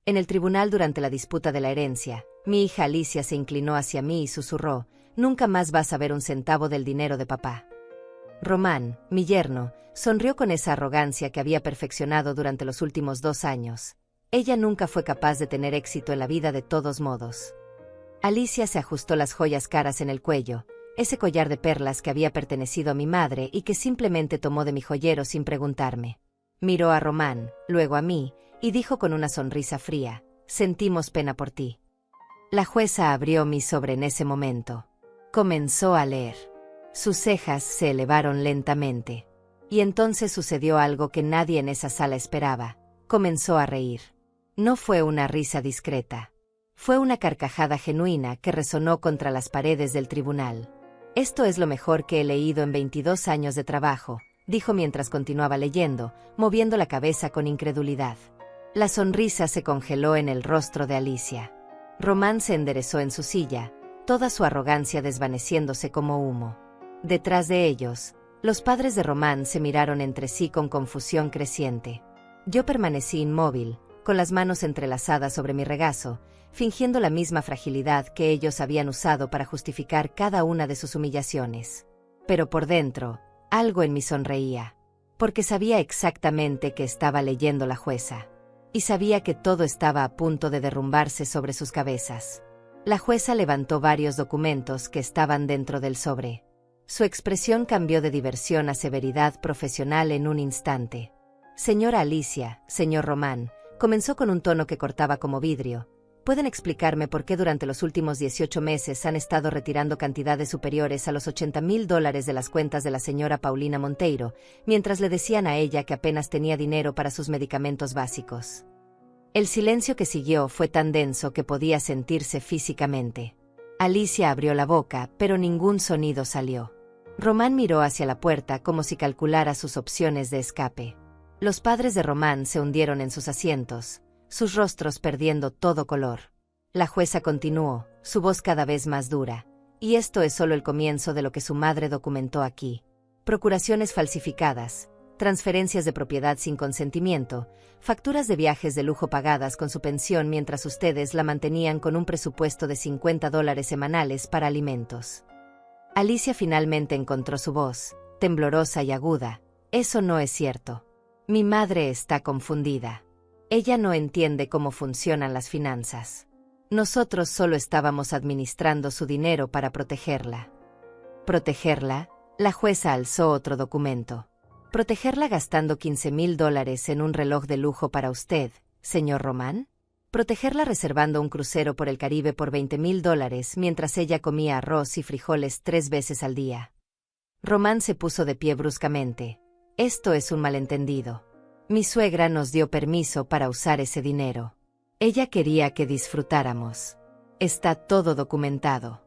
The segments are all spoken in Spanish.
En el tribunal durante la disputa de la herencia, mi hija Alicia se inclinó hacia mí y susurró: «Nunca más vas a ver un centavo del dinero de papá». Román, mi yerno, sonrió con esa arrogancia que había perfeccionado durante los últimos 2 años. Ella nunca fue capaz de tener éxito en la vida de todos modos. Alicia se ajustó las joyas caras en el cuello, ese collar de perlas que había pertenecido a mi madre y que simplemente tomó de mi joyero sin preguntarme. Miró a Román, luego a mí, y dijo con una sonrisa fría: «Sentimos pena por ti». La jueza abrió mi sobre en ese momento. Comenzó a leer. Sus cejas se elevaron lentamente. Y entonces sucedió algo que nadie en esa sala esperaba. Comenzó a reír. No fue una risa discreta. Fue una carcajada genuina que resonó contra las paredes del tribunal. «Esto es lo mejor que he leído en 22 años de trabajo», dijo mientras continuaba leyendo, moviendo la cabeza con incredulidad. La sonrisa se congeló en el rostro de Alicia. Román se enderezó en su silla, toda su arrogancia desvaneciéndose como humo. Detrás de ellos, los padres de Román se miraron entre sí con confusión creciente. Yo permanecí inmóvil, con las manos entrelazadas sobre mi regazo, fingiendo la misma fragilidad que ellos habían usado para justificar cada una de sus humillaciones. Pero por dentro, algo en mí sonreía, porque sabía exactamente que estaba leyendo la jueza. Y sabía que todo estaba a punto de derrumbarse sobre sus cabezas. La jueza levantó varios documentos que estaban dentro del sobre. Su expresión cambió de diversión a severidad profesional en un instante. «Señora Alicia, señor Román», comenzó con un tono que cortaba como vidrio, ¿pueden explicarme por qué durante los últimos 18 meses han estado retirando cantidades superiores a los $80,000 de las cuentas de la señora Paulina Monteiro, mientras le decían a ella que apenas tenía dinero para sus medicamentos básicos? El silencio que siguió fue tan denso que podía sentirse físicamente. Alicia abrió la boca, pero ningún sonido salió. Román miró hacia la puerta como si calculara sus opciones de escape. Los padres de Román se hundieron en sus asientos, sus rostros perdiendo todo color. La jueza continuó, su voz cada vez más dura: «Y esto es solo el comienzo de lo que su madre documentó aquí. Procuraciones falsificadas, transferencias de propiedad sin consentimiento, facturas de viajes de lujo pagadas con su pensión mientras ustedes la mantenían con un presupuesto de $50 semanales para alimentos». Alicia finalmente encontró su voz, temblorosa y aguda: «Eso no es cierto. Mi madre está confundida. Ella no entiende cómo funcionan las finanzas. Nosotros solo estábamos administrando su dinero para protegerla». ¿Protegerla? La jueza alzó otro documento. ¿Protegerla gastando $15,000 en un reloj de lujo para usted, señor Román? ¿Protegerla reservando un crucero por el Caribe por $20,000 mientras ella comía arroz y frijoles 3 veces al día? Román se puso de pie bruscamente. «Esto es un malentendido. Mi suegra nos dio permiso para usar ese dinero. Ella quería que disfrutáramos. Está todo documentado».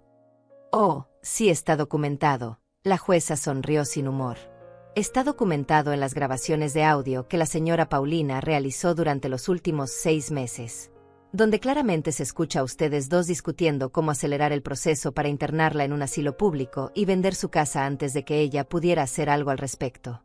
«Oh, sí está documentado», la jueza sonrió sin humor. «Está documentado en las grabaciones de audio que la señora Paulina realizó durante los últimos 6 meses, donde claramente se escucha a ustedes dos discutiendo cómo acelerar el proceso para internarla en un asilo público y vender su casa antes de que ella pudiera hacer algo al respecto».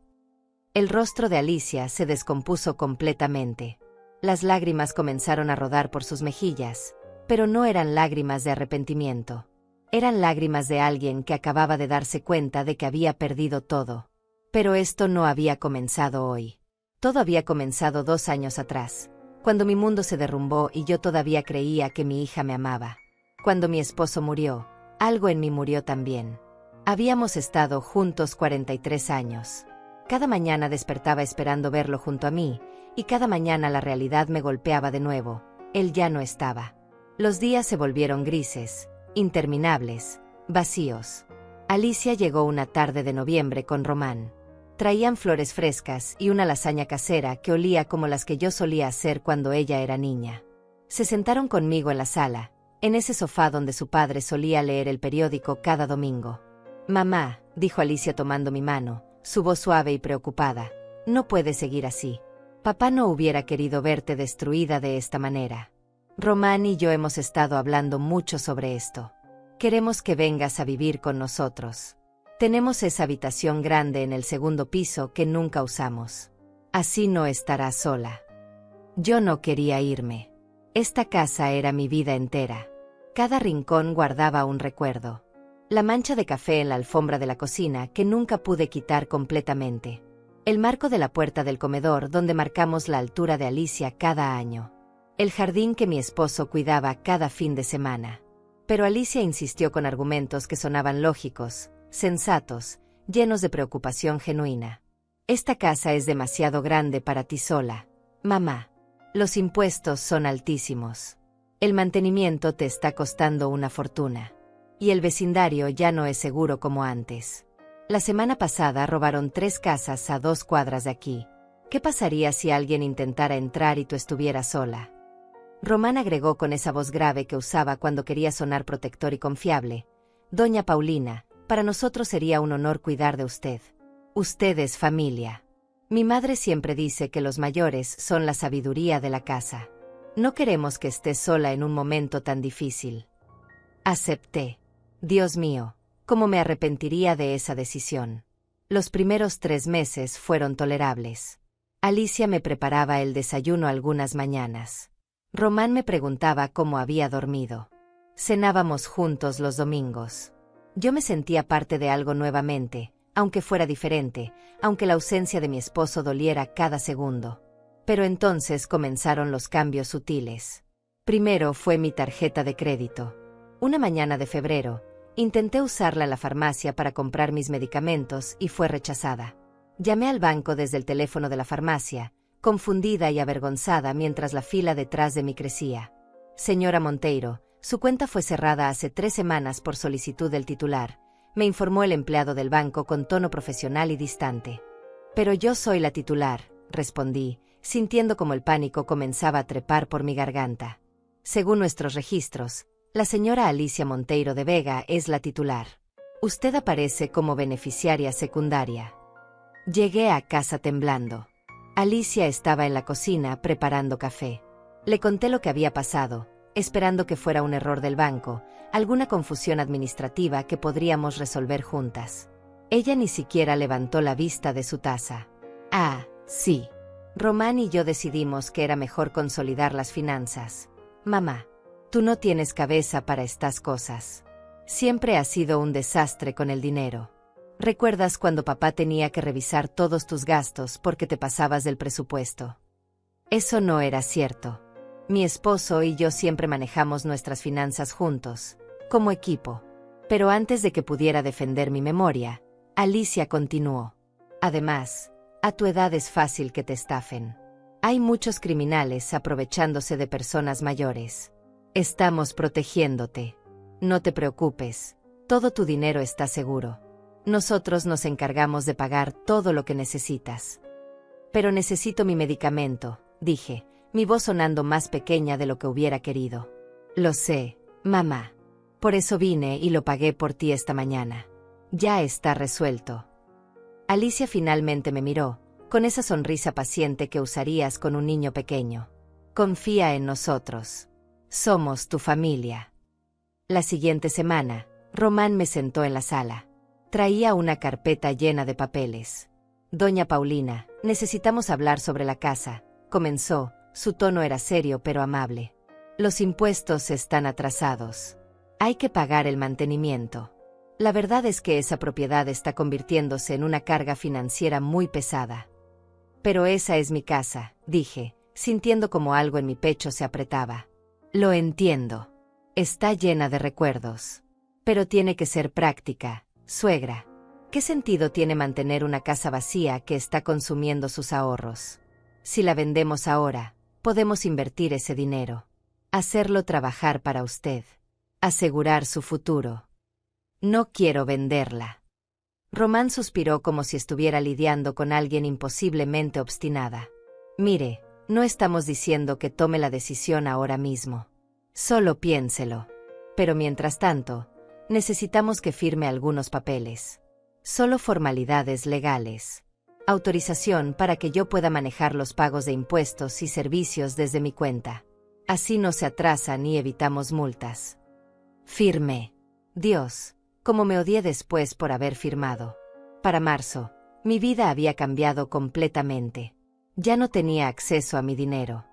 El rostro de Alicia se descompuso completamente. Las lágrimas comenzaron a rodar por sus mejillas, pero no eran lágrimas de arrepentimiento. Eran lágrimas de alguien que acababa de darse cuenta de que había perdido todo. Pero esto no había comenzado hoy. Todo había comenzado 2 años atrás, cuando mi mundo se derrumbó y yo todavía creía que mi hija me amaba. Cuando mi esposo murió, algo en mí murió también. Habíamos estado juntos 43 años. Cada mañana despertaba esperando verlo junto a mí, y cada mañana la realidad me golpeaba de nuevo. Él ya no estaba. Los días se volvieron grises, interminables, vacíos. Alicia llegó una tarde de noviembre con Román. Traían flores frescas y una lasaña casera que olía como las que yo solía hacer cuando ella era niña. Se sentaron conmigo en la sala, en ese sofá donde su padre solía leer el periódico cada domingo. «Mamá», dijo Alicia tomando mi mano, su voz suave y preocupada, «no puedes seguir así. Papá no hubiera querido verte destruida de esta manera. Román y yo hemos estado hablando mucho sobre esto. Queremos que vengas a vivir con nosotros. Tenemos esa habitación grande en el 2º piso que nunca usamos. Así no estarás sola». Yo no quería irme. Esta casa era mi vida entera. Cada rincón guardaba un recuerdo. La mancha de café en la alfombra de la cocina que nunca pude quitar completamente. El marco de la puerta del comedor donde marcamos la altura de Alicia cada año. El jardín que mi esposo cuidaba cada fin de semana. Pero Alicia insistió con argumentos que sonaban lógicos, sensatos, llenos de preocupación genuina. Esta casa es demasiado grande para ti sola, mamá. Los impuestos son altísimos. El mantenimiento te está costando una fortuna. Y el vecindario ya no es seguro como antes. La semana pasada robaron 3 casas a 2 cuadras de aquí. ¿Qué pasaría si alguien intentara entrar y tú estuvieras sola? Román agregó con esa voz grave que usaba cuando quería sonar protector y confiable. Doña Paulina, para nosotros sería un honor cuidar de usted. Usted es familia. Mi madre siempre dice que los mayores son la sabiduría de la casa. No queremos que estés sola en un momento tan difícil. Acepté. Dios mío, cómo me arrepentiría de esa decisión. Los primeros 3 meses fueron tolerables. Alicia me preparaba el desayuno algunas mañanas. Román me preguntaba cómo había dormido. Cenábamos juntos los domingos. Yo me sentía parte de algo nuevamente, aunque fuera diferente, aunque la ausencia de mi esposo doliera cada segundo. Pero entonces comenzaron los cambios sutiles. Primero fue mi tarjeta de crédito. Una mañana de febrero, intenté usarla en la farmacia para comprar mis medicamentos y fue rechazada. Llamé al banco desde el teléfono de la farmacia, confundida y avergonzada mientras la fila detrás de mí crecía. Señora Monteiro, su cuenta fue cerrada hace 3 semanas por solicitud del titular, me informó el empleado del banco con tono profesional y distante. Pero yo soy la titular, respondí, sintiendo como el pánico comenzaba a trepar por mi garganta. Según nuestros registros, la señora Alicia Monteiro de Vega es la titular. Usted aparece como beneficiaria secundaria. Llegué a casa temblando. Alicia estaba en la cocina preparando café. Le conté lo que había pasado, esperando que fuera un error del banco, alguna confusión administrativa que podríamos resolver juntas. Ella ni siquiera levantó la vista de su taza. Ah, sí. Román y yo decidimos que era mejor consolidar las finanzas. Mamá, tú no tienes cabeza para estas cosas. Siempre has sido un desastre con el dinero. ¿Recuerdas cuando papá tenía que revisar todos tus gastos porque te pasabas del presupuesto? Eso no era cierto. Mi esposo y yo siempre manejamos nuestras finanzas juntos, como equipo. Pero antes de que pudiera defender mi memoria, Alicia continuó. Además, a tu edad es fácil que te estafen. Hay muchos criminales aprovechándose de personas mayores. Estamos protegiéndote. No te preocupes, todo tu dinero está seguro. Nosotros nos encargamos de pagar todo lo que necesitas. Pero necesito mi medicamento, dije, mi voz sonando más pequeña de lo que hubiera querido. Lo sé, mamá. Por eso vine y lo pagué por ti esta mañana. Ya está resuelto. Alicia finalmente me miró, con esa sonrisa paciente que usarías con un niño pequeño. Confía en nosotros. Somos tu familia. La siguiente semana, Román me sentó en la sala. Traía una carpeta llena de papeles. Doña Paulina, necesitamos hablar sobre la casa, comenzó, su tono era serio pero amable. Los impuestos están atrasados. Hay que pagar el mantenimiento. La verdad es que esa propiedad está convirtiéndose en una carga financiera muy pesada. Pero esa es mi casa, dije, sintiendo como algo en mi pecho se apretaba. Lo entiendo. Está llena de recuerdos. Pero tiene que ser práctica, suegra. ¿Qué sentido tiene mantener una casa vacía que está consumiendo sus ahorros? Si la vendemos ahora, podemos invertir ese dinero. Hacerlo trabajar para usted. Asegurar su futuro. No quiero venderla. Román suspiró como si estuviera lidiando con alguien imposiblemente obstinada. Mire, no estamos diciendo que tome la decisión ahora mismo. Solo piénselo. Pero mientras tanto, necesitamos que firme algunos papeles. Solo formalidades legales. Autorización para que yo pueda manejar los pagos de impuestos y servicios desde mi cuenta. Así no se atrasan y evitamos multas. Firmé. Dios, cómo me odié después por haber firmado. Para marzo, mi vida había cambiado completamente. Ya no tenía acceso a mi dinero.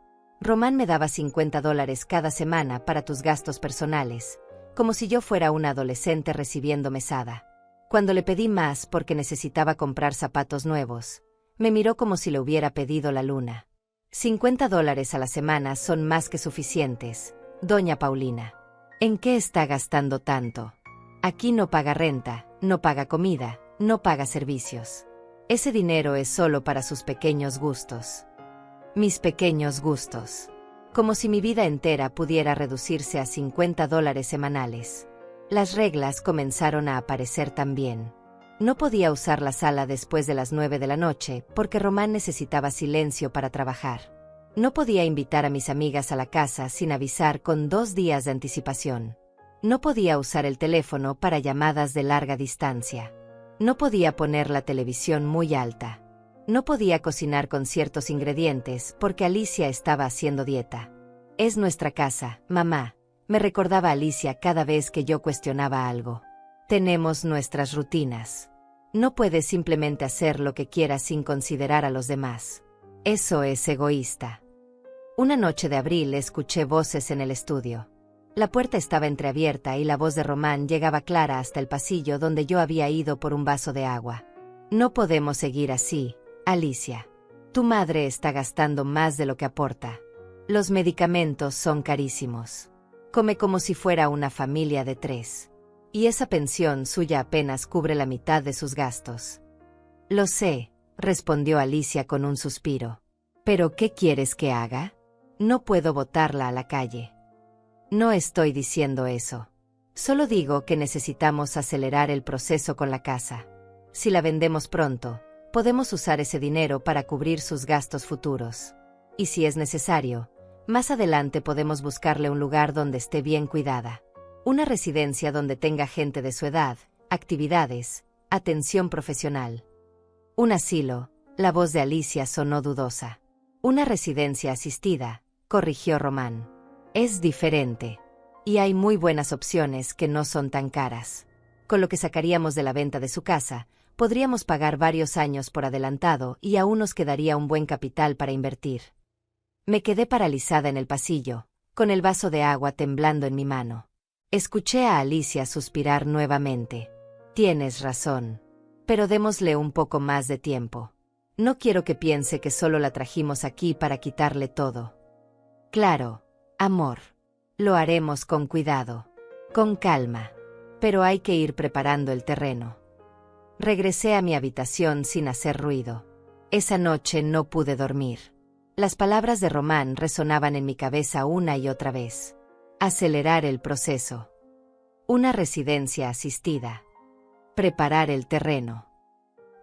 Román me daba $50 cada semana para tus gastos personales, como si yo fuera una adolescente recibiendo mesada. Cuando le pedí más porque necesitaba comprar zapatos nuevos, me miró como si le hubiera pedido la luna. $50 a la semana son más que suficientes, doña Paulina. ¿En qué está gastando tanto? Aquí no paga renta, no paga comida, no paga servicios. Ese dinero es solo para sus pequeños gustos. Mis pequeños gustos. Como si mi vida entera pudiera reducirse a $50 semanales. Las reglas comenzaron a aparecer también. No podía usar la sala después de las 9 de la noche porque Román necesitaba silencio para trabajar. No podía invitar a mis amigas a la casa sin avisar con 2 días de anticipación. No podía usar el teléfono para llamadas de larga distancia. No podía poner la televisión muy alta. No podía cocinar con ciertos ingredientes porque Alicia estaba haciendo dieta. Es nuestra casa, mamá, me recordaba Alicia cada vez que yo cuestionaba algo. Tenemos nuestras rutinas. No puedes simplemente hacer lo que quieras sin considerar a los demás. Eso es egoísta. Una noche de abril escuché voces en el estudio. La puerta estaba entreabierta y la voz de Román llegaba clara hasta el pasillo donde yo había ido por un vaso de agua. No podemos seguir así, Alicia. Tu madre está gastando más de lo que aporta. Los medicamentos son carísimos. Come como si fuera una familia de 3. Y esa pensión suya apenas cubre la mitad de sus gastos. Lo sé, respondió Alicia con un suspiro. ¿Pero qué quieres que haga? No puedo botarla a la calle. No estoy diciendo eso. Solo digo que necesitamos acelerar el proceso con la casa. Si la vendemos pronto, podemos usar ese dinero para cubrir sus gastos futuros. Y si es necesario, más adelante podemos buscarle un lugar donde esté bien cuidada. Una residencia donde tenga gente de su edad, actividades, atención profesional. Un asilo, la voz de Alicia sonó dudosa. Una residencia asistida, corrigió Román. Es diferente. Y hay muy buenas opciones que no son tan caras. Con lo que sacaríamos de la venta de su casa, podríamos pagar varios años por adelantado y aún nos quedaría un buen capital para invertir. Me quedé paralizada en el pasillo, con el vaso de agua temblando en mi mano. Escuché a Alicia suspirar nuevamente. Tienes razón. Pero démosle un poco más de tiempo. No quiero que piense que solo la trajimos aquí para quitarle todo. Claro, amor. Lo haremos con cuidado, con calma. Pero hay que ir preparando el terreno. Regresé a mi habitación sin hacer ruido. Esa noche no pude dormir. Las palabras de Román resonaban en mi cabeza una y otra vez. Acelerar el proceso. Una residencia asistida. Preparar el terreno.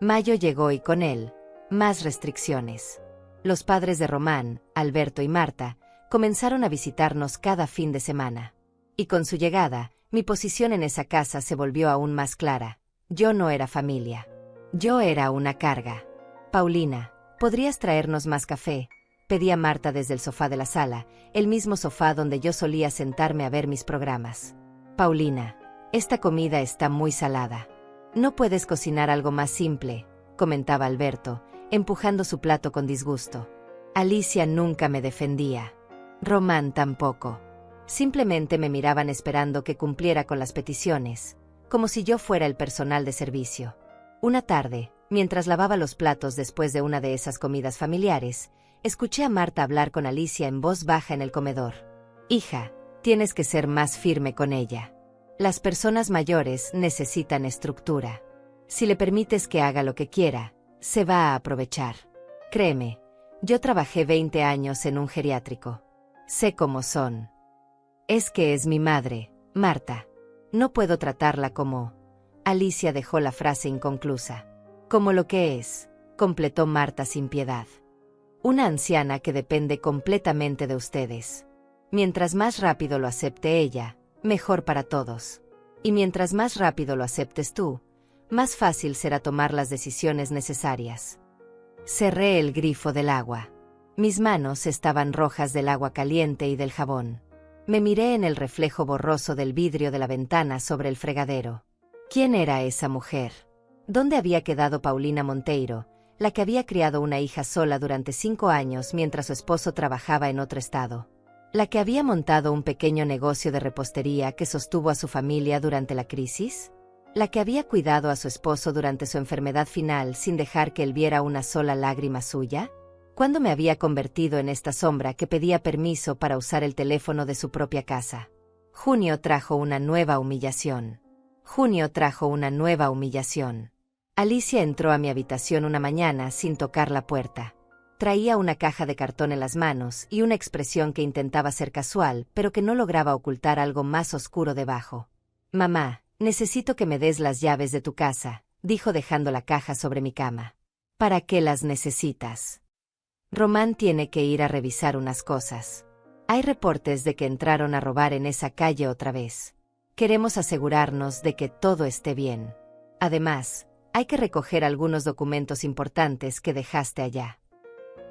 Mayo llegó y con él, más restricciones. Los padres de Román, Alberto y Marta, comenzaron a visitarnos cada fin de semana. Y con su llegada, mi posición en esa casa se volvió aún más clara. Yo no era familia. Yo era una carga. Paulina, ¿podrías traernos más café? Pedía Marta desde el sofá de la sala, el mismo sofá donde yo solía sentarme a ver mis programas. Paulina, esta comida está muy salada. ¿No puedes cocinar algo más simple?, comentaba Alberto, empujando su plato con disgusto. Alicia nunca me defendía. Román tampoco. Simplemente me miraban esperando que cumpliera con las peticiones, como si yo fuera el personal de servicio. Una tarde, mientras lavaba los platos después de una de esas comidas familiares, escuché a Marta hablar con Alicia en voz baja en el comedor. Hija, tienes que ser más firme con ella. Las personas mayores necesitan estructura. Si le permites que haga lo que quiera, se va a aprovechar. Créeme, yo trabajé 20 años en un geriátrico. Sé cómo son. Es que es mi madre, Marta. No puedo tratarla como... Alicia dejó la frase inconclusa. Como lo que es, completó Marta sin piedad. Una anciana que depende completamente de ustedes. Mientras más rápido lo acepte ella, mejor para todos. Y mientras más rápido lo aceptes tú, más fácil será tomar las decisiones necesarias. Cerré el grifo del agua. Mis manos estaban rojas del agua caliente y del jabón. Me miré en el reflejo borroso del vidrio de la ventana sobre el fregadero. ¿Quién era esa mujer? ¿Dónde había quedado Paulina Monteiro, la que había criado una hija sola durante 5 años mientras su esposo trabajaba en otro estado. La que había montado un pequeño negocio de repostería que sostuvo a su familia durante la crisis. La que había cuidado a su esposo durante su enfermedad final sin dejar que él viera una sola lágrima suya. ¿Cuándo me había convertido en esta sombra que pedía permiso para usar el teléfono de su propia casa? Junio trajo una nueva humillación. Junio trajo una nueva humillación. Alicia entró a mi habitación una mañana sin tocar la puerta. Traía una caja de cartón en las manos y una expresión que intentaba ser casual, pero que no lograba ocultar algo más oscuro debajo. «Mamá, necesito que me des las llaves de tu casa», dijo dejando la caja sobre mi cama. «¿Para qué las necesitas?» «Román tiene que ir a revisar unas cosas. Hay reportes de que entraron a robar en esa calle otra vez. Queremos asegurarnos de que todo esté bien. Además, hay que recoger algunos documentos importantes que dejaste allá».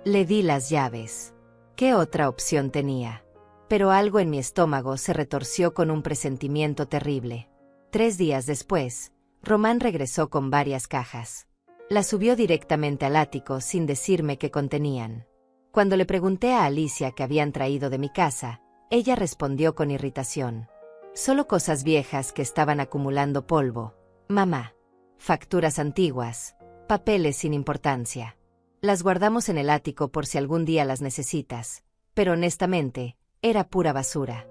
Le di las llaves. ¿Qué otra opción tenía? Pero algo en mi estómago se retorció con un presentimiento terrible. 3 días después, Román regresó con varias cajas. Las subió directamente al ático sin decirme qué contenían. Cuando le pregunté a Alicia qué habían traído de mi casa, ella respondió con irritación. «Solo cosas viejas que estaban acumulando polvo, mamá. Facturas antiguas, papeles sin importancia. Las guardamos en el ático por si algún día las necesitas, pero honestamente, era pura basura».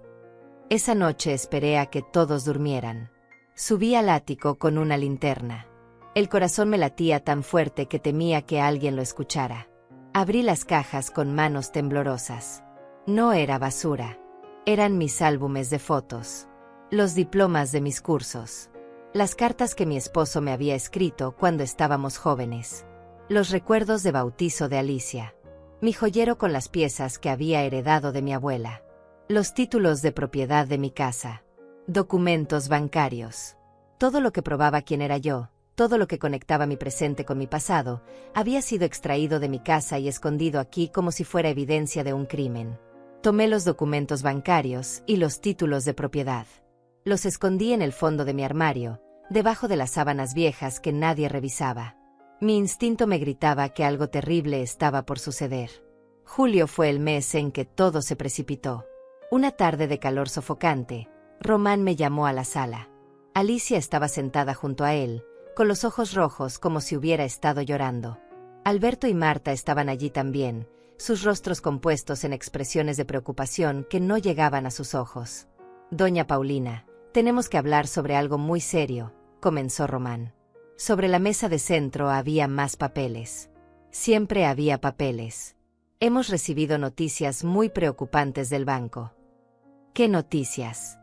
Esa noche esperé a que todos durmieran. Subí al ático con una linterna. El corazón me latía tan fuerte que temía que alguien lo escuchara. Abrí las cajas con manos temblorosas. No era basura. Eran mis álbumes de fotos. Los diplomas de mis cursos. Las cartas que mi esposo me había escrito cuando estábamos jóvenes. Los recuerdos de bautizo de Alicia. Mi joyero con las piezas que había heredado de mi abuela. Los títulos de propiedad de mi casa. Documentos bancarios. Todo lo que probaba quién era yo, todo lo que conectaba mi presente con mi pasado, había sido extraído de mi casa y escondido aquí como si fuera evidencia de un crimen. Tomé los documentos bancarios y los títulos de propiedad. Los escondí en el fondo de mi armario, debajo de las sábanas viejas que nadie revisaba. Mi instinto me gritaba que algo terrible estaba por suceder. Julio fue el mes en que todo se precipitó. Una tarde de calor sofocante, Román me llamó a la sala. Alicia estaba sentada junto a él, con los ojos rojos como si hubiera estado llorando. Alberto y Marta estaban allí también, sus rostros compuestos en expresiones de preocupación que no llegaban a sus ojos. «Doña Paulina, tenemos que hablar sobre algo muy serio», comenzó Román. Sobre la mesa de centro había más papeles. Siempre había papeles. «Hemos recibido noticias muy preocupantes del banco». «¿Qué noticias?»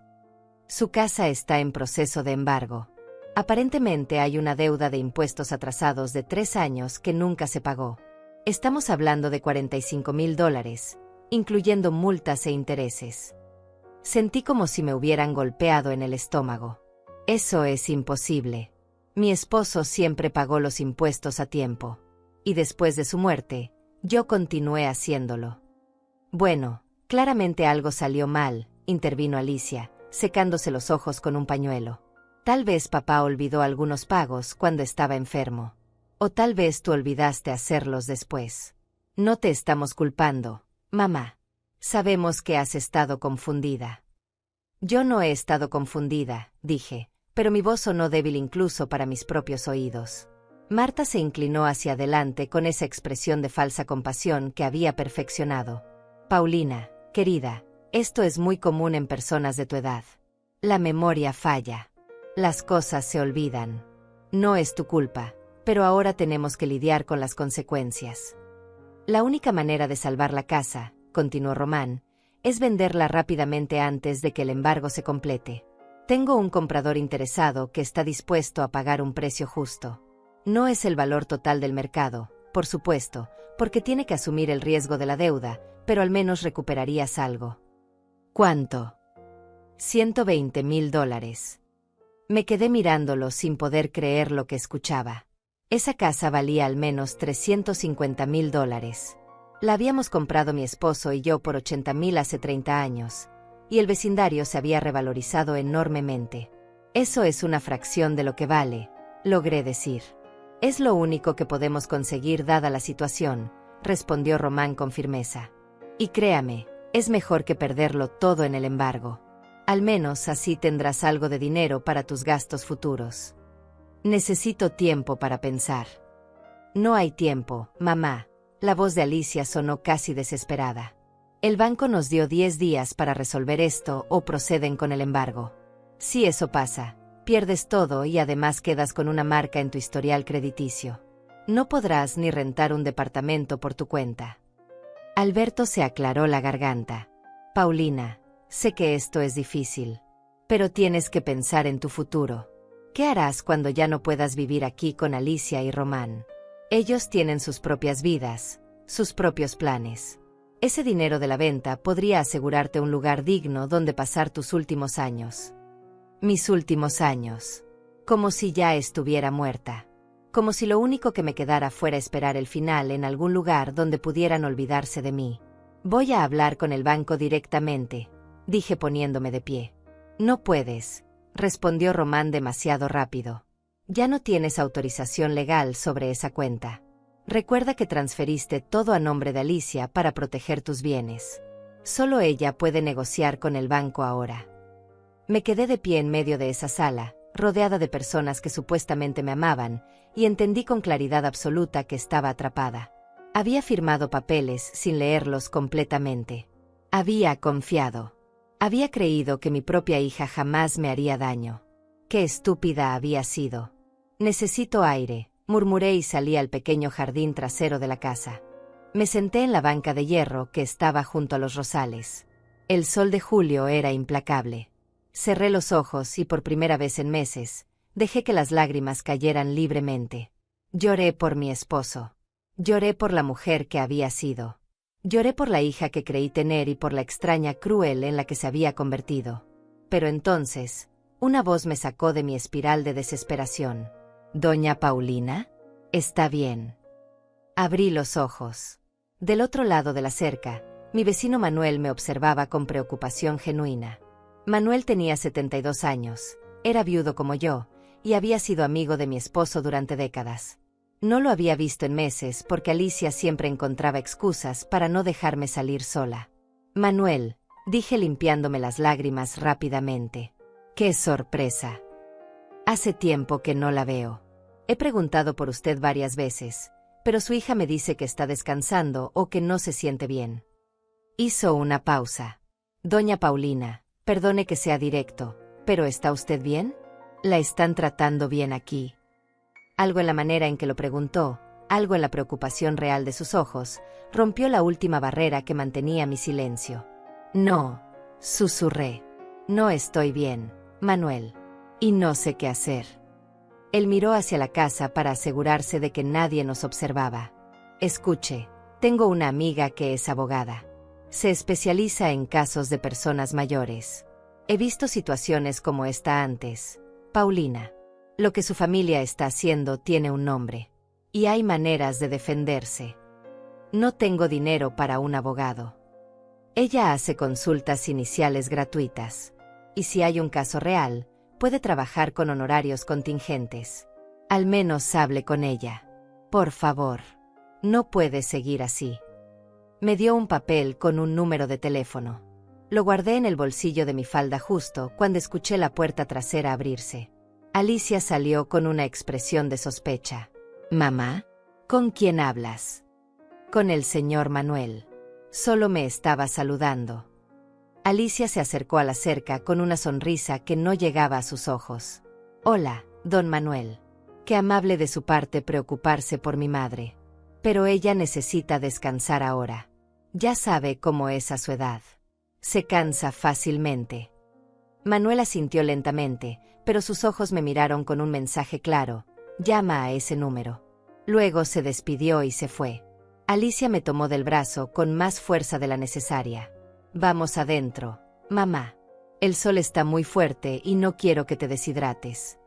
«Su casa está en proceso de embargo. Aparentemente hay una deuda de impuestos atrasados de 3 años que nunca se pagó. Estamos hablando de $45,000, incluyendo multas e intereses». Sentí como si me hubieran golpeado en el estómago. «Eso es imposible. Mi esposo siempre pagó los impuestos a tiempo. Y después de su muerte, yo continué haciéndolo». «Bueno, claramente algo salió mal», intervino Alicia, secándose los ojos con un pañuelo. «Tal vez papá olvidó algunos pagos cuando estaba enfermo. O tal vez tú olvidaste hacerlos después. No te estamos culpando, mamá. Sabemos que has estado confundida». «Yo no he estado confundida», dije, pero mi voz sonó débil incluso para mis propios oídos. Marta se inclinó hacia adelante con esa expresión de falsa compasión que había perfeccionado. «Paulina, querida, esto es muy común en personas de tu edad. La memoria falla. Las cosas se olvidan. No es tu culpa, pero ahora tenemos que lidiar con las consecuencias. La única manera de salvar la casa», continuó Román, «es venderla rápidamente antes de que el embargo se complete. Tengo un comprador interesado que está dispuesto a pagar un precio justo. No es el valor total del mercado, por supuesto, porque tiene que asumir el riesgo de la deuda, pero al menos recuperarías algo». «¿Cuánto?» $120,000. Me quedé mirándolo sin poder creer lo que escuchaba. Esa casa valía al menos $350,000. La habíamos comprado mi esposo y yo por $80,000 hace 30 años, y el vecindario se había revalorizado enormemente. «Eso es una fracción de lo que vale», logré decir. Es lo único que podemos conseguir dada la situación, respondió Román con firmeza. Y créame, es mejor que perderlo todo en el embargo. Al menos así tendrás algo de dinero para tus gastos futuros. Necesito tiempo para pensar. No hay tiempo, mamá. La voz de Alicia sonó casi desesperada. El banco nos dio 10 días para resolver esto o proceden con el embargo. Si eso pasa, pierdes todo y además quedas con una marca en tu historial crediticio. No podrás ni rentar un departamento por tu cuenta. Alberto se aclaró la garganta. Paulina, sé que esto es difícil, pero tienes que pensar en tu futuro. ¿Qué harás cuando ya no puedas vivir aquí con Alicia y Román? Ellos tienen sus propias vidas, sus propios planes. Ese dinero de la venta podría asegurarte un lugar digno donde pasar tus últimos años. Mis últimos años. Como si ya estuviera muerta. Como si lo único que me quedara fuera esperar el final en algún lugar donde pudieran olvidarse de mí. Voy a hablar con el banco directamente, dije poniéndome de pie. No puedes, respondió Román demasiado rápido. Ya no tienes autorización legal sobre esa cuenta. Recuerda que transferiste todo a nombre de Alicia para proteger tus bienes. Solo ella puede negociar con el banco ahora. Me quedé de pie en medio de esa sala, rodeada de personas que supuestamente me amaban, y entendí con claridad absoluta que estaba atrapada. Había firmado papeles sin leerlos completamente. Había confiado. Había creído que mi propia hija jamás me haría daño. Qué estúpida había sido. Necesito aire, murmuré y salí al pequeño jardín trasero de la casa. Me senté en la banca de hierro que estaba junto a los rosales. El sol de julio era implacable. Cerré los ojos y por primera vez en meses, dejé que las lágrimas cayeran libremente. Lloré por mi esposo. Lloré por la mujer que había sido. Lloré por la hija que creí tener y por la extraña cruel en la que se había convertido. Pero entonces, una voz me sacó de mi espiral de desesperación. «¿Doña Paulina? Está bien». Abrí los ojos. Del otro lado de la cerca, mi vecino Manuel me observaba con preocupación genuina. Manuel tenía 72 años, era viudo como yo, y había sido amigo de mi esposo durante décadas. No lo había visto en meses porque Alicia siempre encontraba excusas para no dejarme salir sola. «Manuel», dije limpiándome las lágrimas rápidamente. «¡Qué sorpresa! Hace tiempo que no la veo. He preguntado por usted varias veces, pero su hija me dice que está descansando o que no se siente bien». Hizo una pausa. «Doña Paulina, perdone que sea directo, pero ¿está usted bien? ¿La están tratando bien aquí?». Algo en la manera en que lo preguntó, algo en la preocupación real de sus ojos, rompió la última barrera que mantenía mi silencio. «No», susurré. «No estoy bien, Manuel. Y no sé qué hacer». Él miró hacia la casa para asegurarse de que nadie nos observaba. «Escuche, tengo una amiga que es abogada. Se especializa en casos de personas mayores. He visto situaciones como esta antes, Paulina. Lo que su familia está haciendo tiene un nombre. Y hay maneras de defenderse. No tengo dinero para un abogado. Ella hace consultas iniciales gratuitas. Y si hay un caso real, puede trabajar con honorarios contingentes. Al menos hable con ella. Por favor. No puede seguir así». Me dio un papel con un número de teléfono. Lo guardé en el bolsillo de mi falda justo cuando escuché la puerta trasera abrirse. Alicia salió con una expresión de sospecha. «¿Mamá? ¿Con quién hablas?» «Con el señor Manuel. Solo me estaba saludando». Alicia se acercó a la cerca con una sonrisa que no llegaba a sus ojos. «Hola, don Manuel. Qué amable de su parte preocuparse por mi madre. Pero ella necesita descansar ahora. Ya sabe cómo es a su edad. Se cansa fácilmente». Manuel asintió lentamente, pero sus ojos me miraron con un mensaje claro: «Llama a ese número». Luego se despidió y se fue. Alicia me tomó del brazo con más fuerza de la necesaria. «Vamos adentro, mamá. El sol está muy fuerte y no quiero que te deshidrates».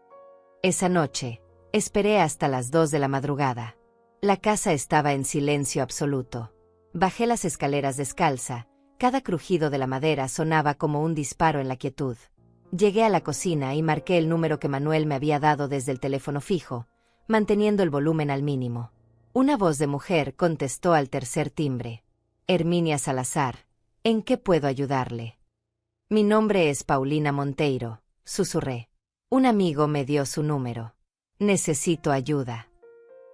Esa noche, esperé hasta las 2 de la madrugada. La casa estaba en silencio absoluto. Bajé las escaleras descalza, cada crujido de la madera sonaba como un disparo en la quietud. Llegué a la cocina y marqué el número que Manuel me había dado desde el teléfono fijo, manteniendo el volumen al mínimo. Una voz de mujer contestó al tercer timbre. Herminia Salazar, ¿en qué puedo ayudarle? Mi nombre es Paulina Monteiro, susurré. Un amigo me dio su número. Necesito ayuda.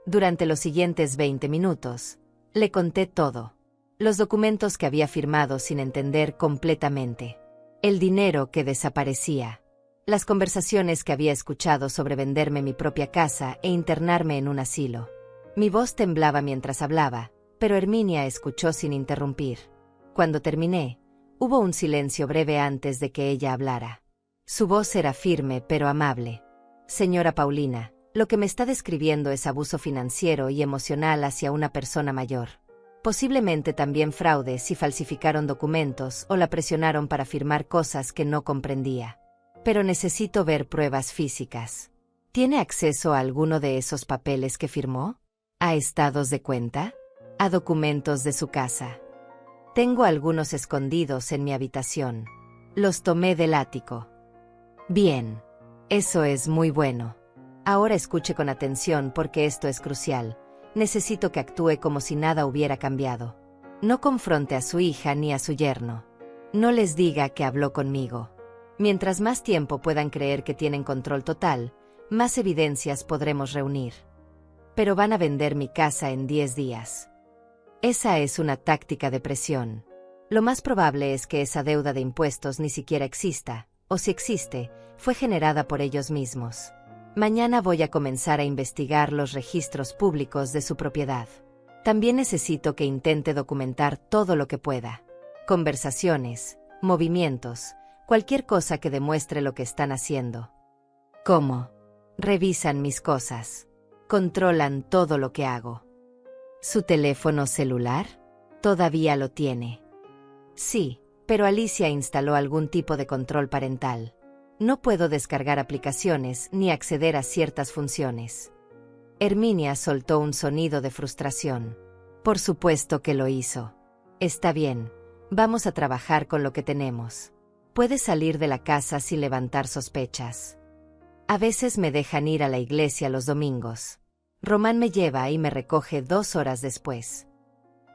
Durante los siguientes 20 minutos, le conté todo. Los documentos que había firmado sin entender completamente. El dinero que desaparecía. Las conversaciones que había escuchado sobre venderme mi propia casa e internarme en un asilo. Mi voz temblaba mientras hablaba, pero Herminia escuchó sin interrumpir. Cuando terminé, hubo un silencio breve antes de que ella hablara. Su voz era firme pero amable. Señora Paulina, lo que me está describiendo es abuso financiero y emocional hacia una persona mayor. Posiblemente también fraude si falsificaron documentos o la presionaron para firmar cosas que no comprendía. Pero necesito ver pruebas físicas. ¿Tiene acceso a alguno de esos papeles que firmó? ¿A estados de cuenta? ¿A documentos de su casa? Tengo algunos escondidos en mi habitación. Los tomé del ático. Bien. Eso es muy bueno. Ahora escuche con atención porque esto es crucial. Necesito que actúe como si nada hubiera cambiado. No confronte a su hija ni a su yerno. No les diga que habló conmigo. Mientras más tiempo puedan creer que tienen control total, más evidencias podremos reunir. Pero van a vender mi casa en 10 días. Esa es una táctica de presión. Lo más probable es que esa deuda de impuestos ni siquiera exista, o si existe, fue generada por ellos mismos. Mañana voy a comenzar a investigar los registros públicos de su propiedad. También necesito que intente documentar todo lo que pueda. Conversaciones, movimientos, cualquier cosa que demuestre lo que están haciendo. ¿Cómo? Revisan mis cosas. Controlan todo lo que hago. ¿Su teléfono celular? Todavía lo tiene. Sí, pero Alicia instaló algún tipo de control parental. No puedo descargar aplicaciones ni acceder a ciertas funciones. Herminia soltó un sonido de frustración. Por supuesto que lo hizo. Está bien, vamos a trabajar con lo que tenemos. Puede salir de la casa sin levantar sospechas. A veces me dejan ir a la iglesia los domingos. Román me lleva y me recoge 2 horas después.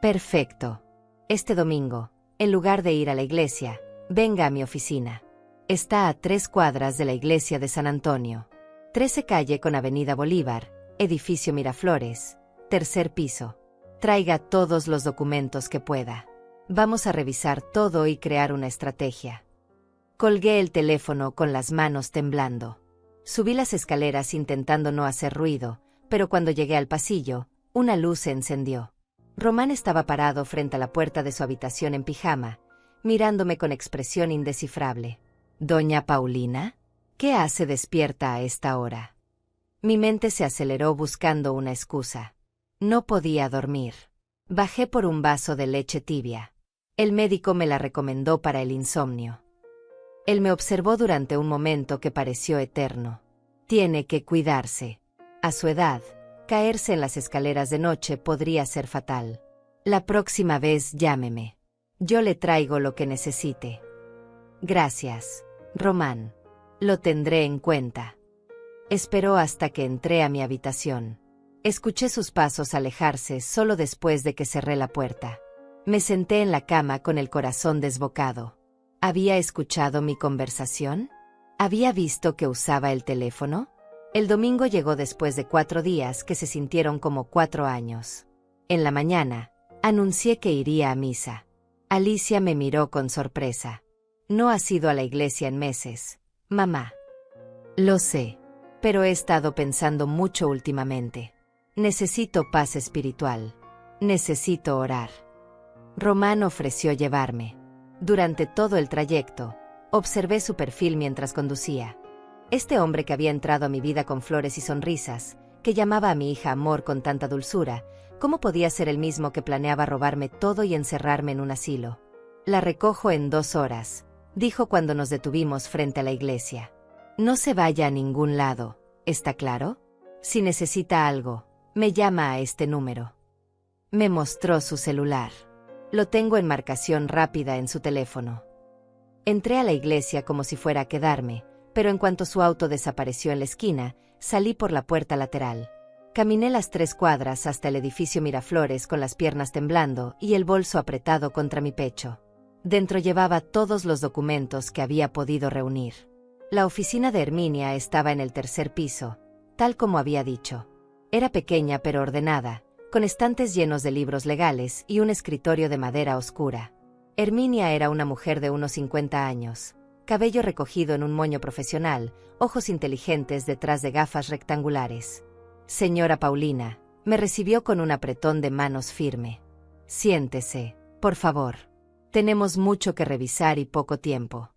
Perfecto. Este domingo, en lugar de ir a la iglesia, venga a mi oficina. Está a 3 cuadras de la iglesia de San Antonio. 13 calle con Avenida Bolívar, edificio Miraflores, 3er piso. Traiga todos los documentos que pueda. Vamos a revisar todo y crear una estrategia. Colgué el teléfono con las manos temblando. Subí las escaleras intentando no hacer ruido, pero cuando llegué al pasillo, una luz se encendió. Román estaba parado frente a la puerta de su habitación en pijama, mirándome con expresión indescifrable. ¿Doña Paulina? ¿Qué hace despierta a esta hora? Mi mente se aceleró buscando una excusa. No podía dormir. Bajé por un vaso de leche tibia. El médico me la recomendó para el insomnio. Él me observó durante un momento que pareció eterno. Tiene que cuidarse. A su edad, caerse en las escaleras de noche podría ser fatal. La próxima vez llámeme. Yo le traigo lo que necesite. Gracias, Román. Lo tendré en cuenta. Esperó hasta que entré a mi habitación. Escuché sus pasos alejarse solo después de que cerré la puerta. Me senté en la cama con el corazón desbocado. ¿Había escuchado mi conversación? ¿Había visto que usaba el teléfono? El domingo llegó después de 4 días que se sintieron como 4 años. En la mañana, anuncié que iría a misa. Alicia me miró con sorpresa. No has ido a la iglesia en meses, mamá. Lo sé, pero he estado pensando mucho últimamente. Necesito paz espiritual. Necesito orar. Román ofreció llevarme. Durante todo el trayecto, observé su perfil mientras conducía. Este hombre que había entrado a mi vida con flores y sonrisas, que llamaba a mi hija amor con tanta dulzura, ¿cómo podía ser el mismo que planeaba robarme todo y encerrarme en un asilo? La recojo en 2 horas, dijo cuando nos detuvimos frente a la iglesia. No se vaya a ningún lado, ¿está claro? Si necesita algo, me llama a este número. Me mostró su celular. Lo tengo en marcación rápida en su teléfono. Entré a la iglesia como si fuera a quedarme, pero en cuanto su auto desapareció en la esquina, salí por la puerta lateral. Caminé las 3 cuadras hasta el edificio Miraflores con las piernas temblando y el bolso apretado contra mi pecho. Dentro llevaba todos los documentos que había podido reunir. La oficina de Herminia estaba en el 3er piso, tal como había dicho. Era pequeña pero ordenada, con estantes llenos de libros legales y un escritorio de madera oscura. Herminia era una mujer de unos 50 años, cabello recogido en un moño profesional, ojos inteligentes detrás de gafas rectangulares. Señora Paulina, me recibió con un apretón de manos firme. Siéntese, por favor. Tenemos mucho que revisar y poco tiempo.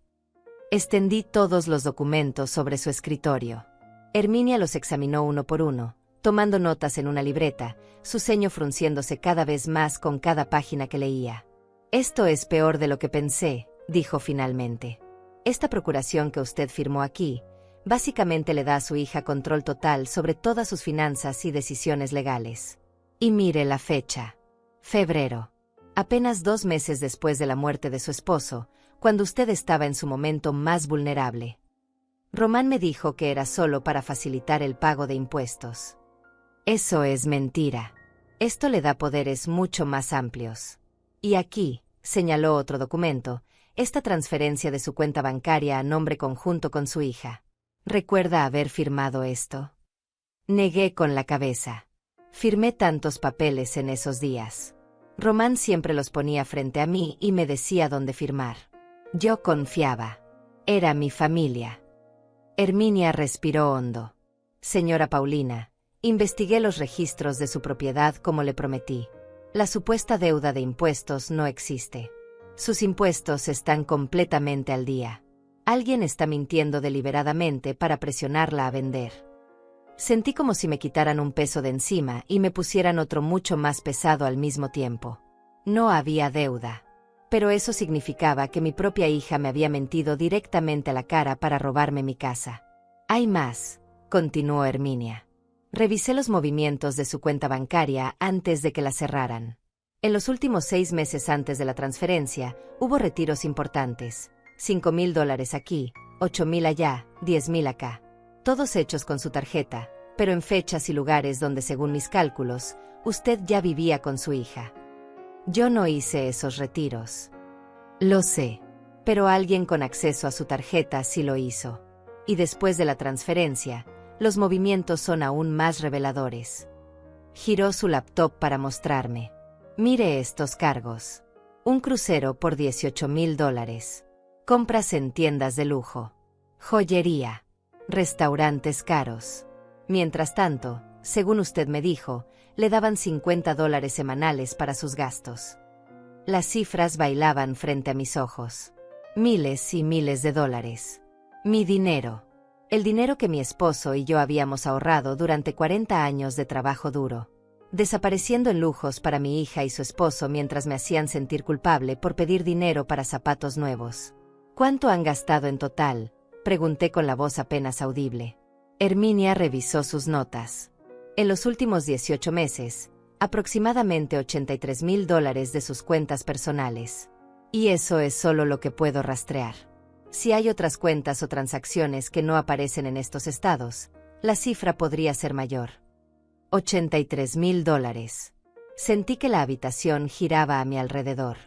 Extendí todos los documentos sobre su escritorio. Herminia los examinó uno por uno, tomando notas en una libreta, su ceño frunciéndose cada vez más con cada página que leía. Esto es peor de lo que pensé, dijo finalmente. Esta procuración que usted firmó aquí, básicamente le da a su hija control total sobre todas sus finanzas y decisiones legales. Y mire la fecha. Febrero. Apenas 2 meses después de la muerte de su esposo, cuando usted estaba en su momento más vulnerable. Román me dijo que era solo para facilitar el pago de impuestos. Eso es mentira. Esto le da poderes mucho más amplios. Y aquí, señaló otro documento, esta transferencia de su cuenta bancaria a nombre conjunto con su hija. ¿Recuerda haber firmado esto? Negué con la cabeza. Firmé tantos papeles en esos días. Román siempre los ponía frente a mí y me decía dónde firmar. Yo confiaba. Era mi familia. Herminia respiró hondo. Señora Paulina, investigué los registros de su propiedad como le prometí. La supuesta deuda de impuestos no existe. Sus impuestos están completamente al día. Alguien está mintiendo deliberadamente para presionarla a vender. Sentí como si me quitaran un peso de encima y me pusieran otro mucho más pesado al mismo tiempo. No había deuda. Pero eso significaba que mi propia hija me había mentido directamente a la cara para robarme mi casa. Hay más, continuó Herminia. Revisé los movimientos de su cuenta bancaria antes de que la cerraran. En los últimos 6 meses antes de la transferencia, hubo retiros importantes. $5,000 aquí, 8,000 allá, 10,000 acá. Todos hechos con su tarjeta, pero en fechas y lugares donde, según mis cálculos, usted ya vivía con su hija. Yo no hice esos retiros. Lo sé, pero alguien con acceso a su tarjeta sí lo hizo. Y después de la transferencia, los movimientos son aún más reveladores. Giró su laptop para mostrarme. Mire estos cargos. Un crucero por $18,000. Compras en tiendas de lujo. Joyería. Restaurantes caros. Mientras tanto, según usted me dijo, le daban $50 semanales para sus gastos. Las cifras bailaban frente a mis ojos. Miles y miles de dólares. Mi dinero. El dinero que mi esposo y yo habíamos ahorrado durante 40 años de trabajo duro. Desapareciendo en lujos para mi hija y su esposo mientras me hacían sentir culpable por pedir dinero para zapatos nuevos. ¿Cuánto han gastado en total?, pregunté con la voz apenas audible. Herminia revisó sus notas. En los últimos 18 meses, aproximadamente $83,000 de sus cuentas personales. Y eso es solo lo que puedo rastrear. Si hay otras cuentas o transacciones que no aparecen en estos estados, la cifra podría ser mayor. $83,000. Sentí que la habitación giraba a mi alrededor.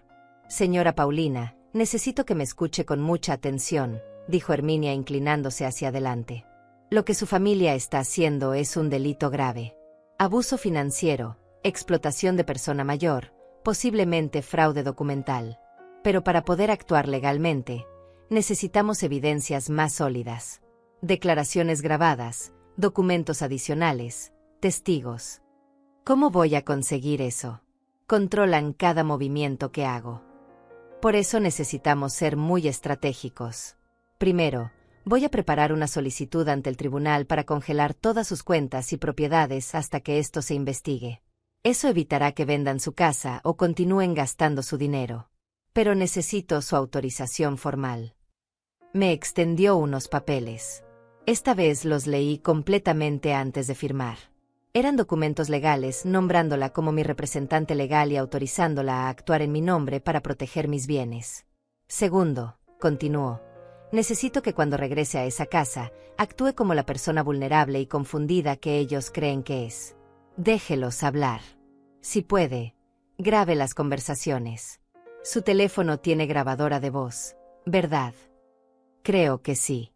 Señora Paulina, necesito que me escuche con mucha atención, dijo Herminia inclinándose hacia adelante. Lo que su familia está haciendo es un delito grave. Abuso financiero, explotación de persona mayor, posiblemente fraude documental. Pero para poder actuar legalmente, necesitamos evidencias más sólidas. Declaraciones grabadas, documentos adicionales, testigos. ¿Cómo voy a conseguir eso? Controlan cada movimiento que hago. Por eso necesitamos ser muy estratégicos. Primero, voy a preparar una solicitud ante el tribunal para congelar todas sus cuentas y propiedades hasta que esto se investigue. Eso evitará que vendan su casa o continúen gastando su dinero. Pero necesito su autorización formal. Me extendió unos papeles. Esta vez los leí completamente antes de firmar. Eran documentos legales nombrándola como mi representante legal y autorizándola a actuar en mi nombre para proteger mis bienes. Segundo, continuó, necesito que cuando regrese a esa casa, actúe como la persona vulnerable y confundida que ellos creen que es. Déjelos hablar. Si puede, grabe las conversaciones. Su teléfono tiene grabadora de voz, ¿verdad? Creo que sí.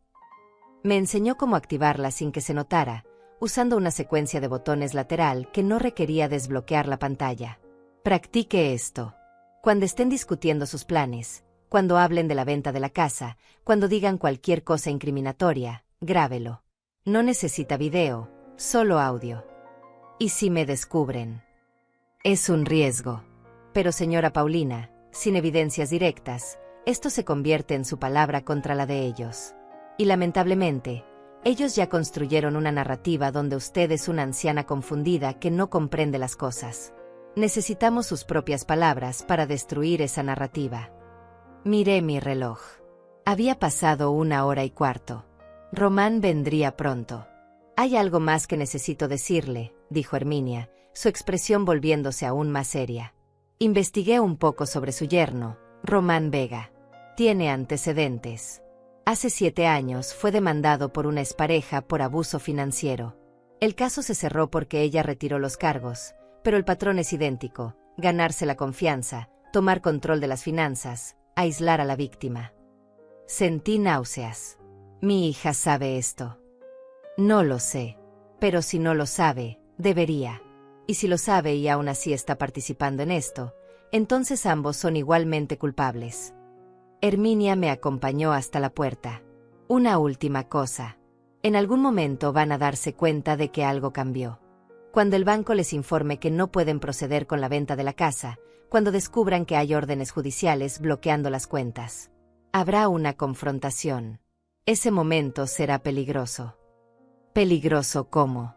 Me enseñó cómo activarla sin que se notara, usando una secuencia de botones lateral que no requería desbloquear la pantalla. Practique esto. Cuando estén discutiendo sus planes, cuando hablen de la venta de la casa, cuando digan cualquier cosa incriminatoria, grábelo. No necesita video, solo audio. ¿Y si me descubren? Es un riesgo. Pero señora Paulina, sin evidencias directas, esto se convierte en su palabra contra la de ellos. Y lamentablemente, ellos ya construyeron una narrativa donde usted es una anciana confundida que no comprende las cosas. Necesitamos sus propias palabras para destruir esa narrativa. Miré mi reloj. Había pasado 1 hora y cuarto. Román vendría pronto. Hay algo más que necesito decirle, dijo Herminia, su expresión volviéndose aún más seria. Investigué un poco sobre su yerno, Román Vega. Tiene antecedentes. Hace 7 años fue demandado por una expareja por abuso financiero. El caso se cerró porque ella retiró los cargos, pero el patrón es idéntico: ganarse la confianza, tomar control de las finanzas, aislar a la víctima. Sentí náuseas. Mi hija sabe esto. No lo sé. Pero si no lo sabe, debería. Y si lo sabe y aún así está participando en esto, entonces ambos son igualmente culpables. Herminia me acompañó hasta la puerta. Una última cosa. En algún momento van a darse cuenta de que algo cambió. Cuando el banco les informe que no pueden proceder con la venta de la casa, cuando descubran que hay órdenes judiciales bloqueando las cuentas. Habrá una confrontación. Ese momento será peligroso. ¿Peligroso cómo?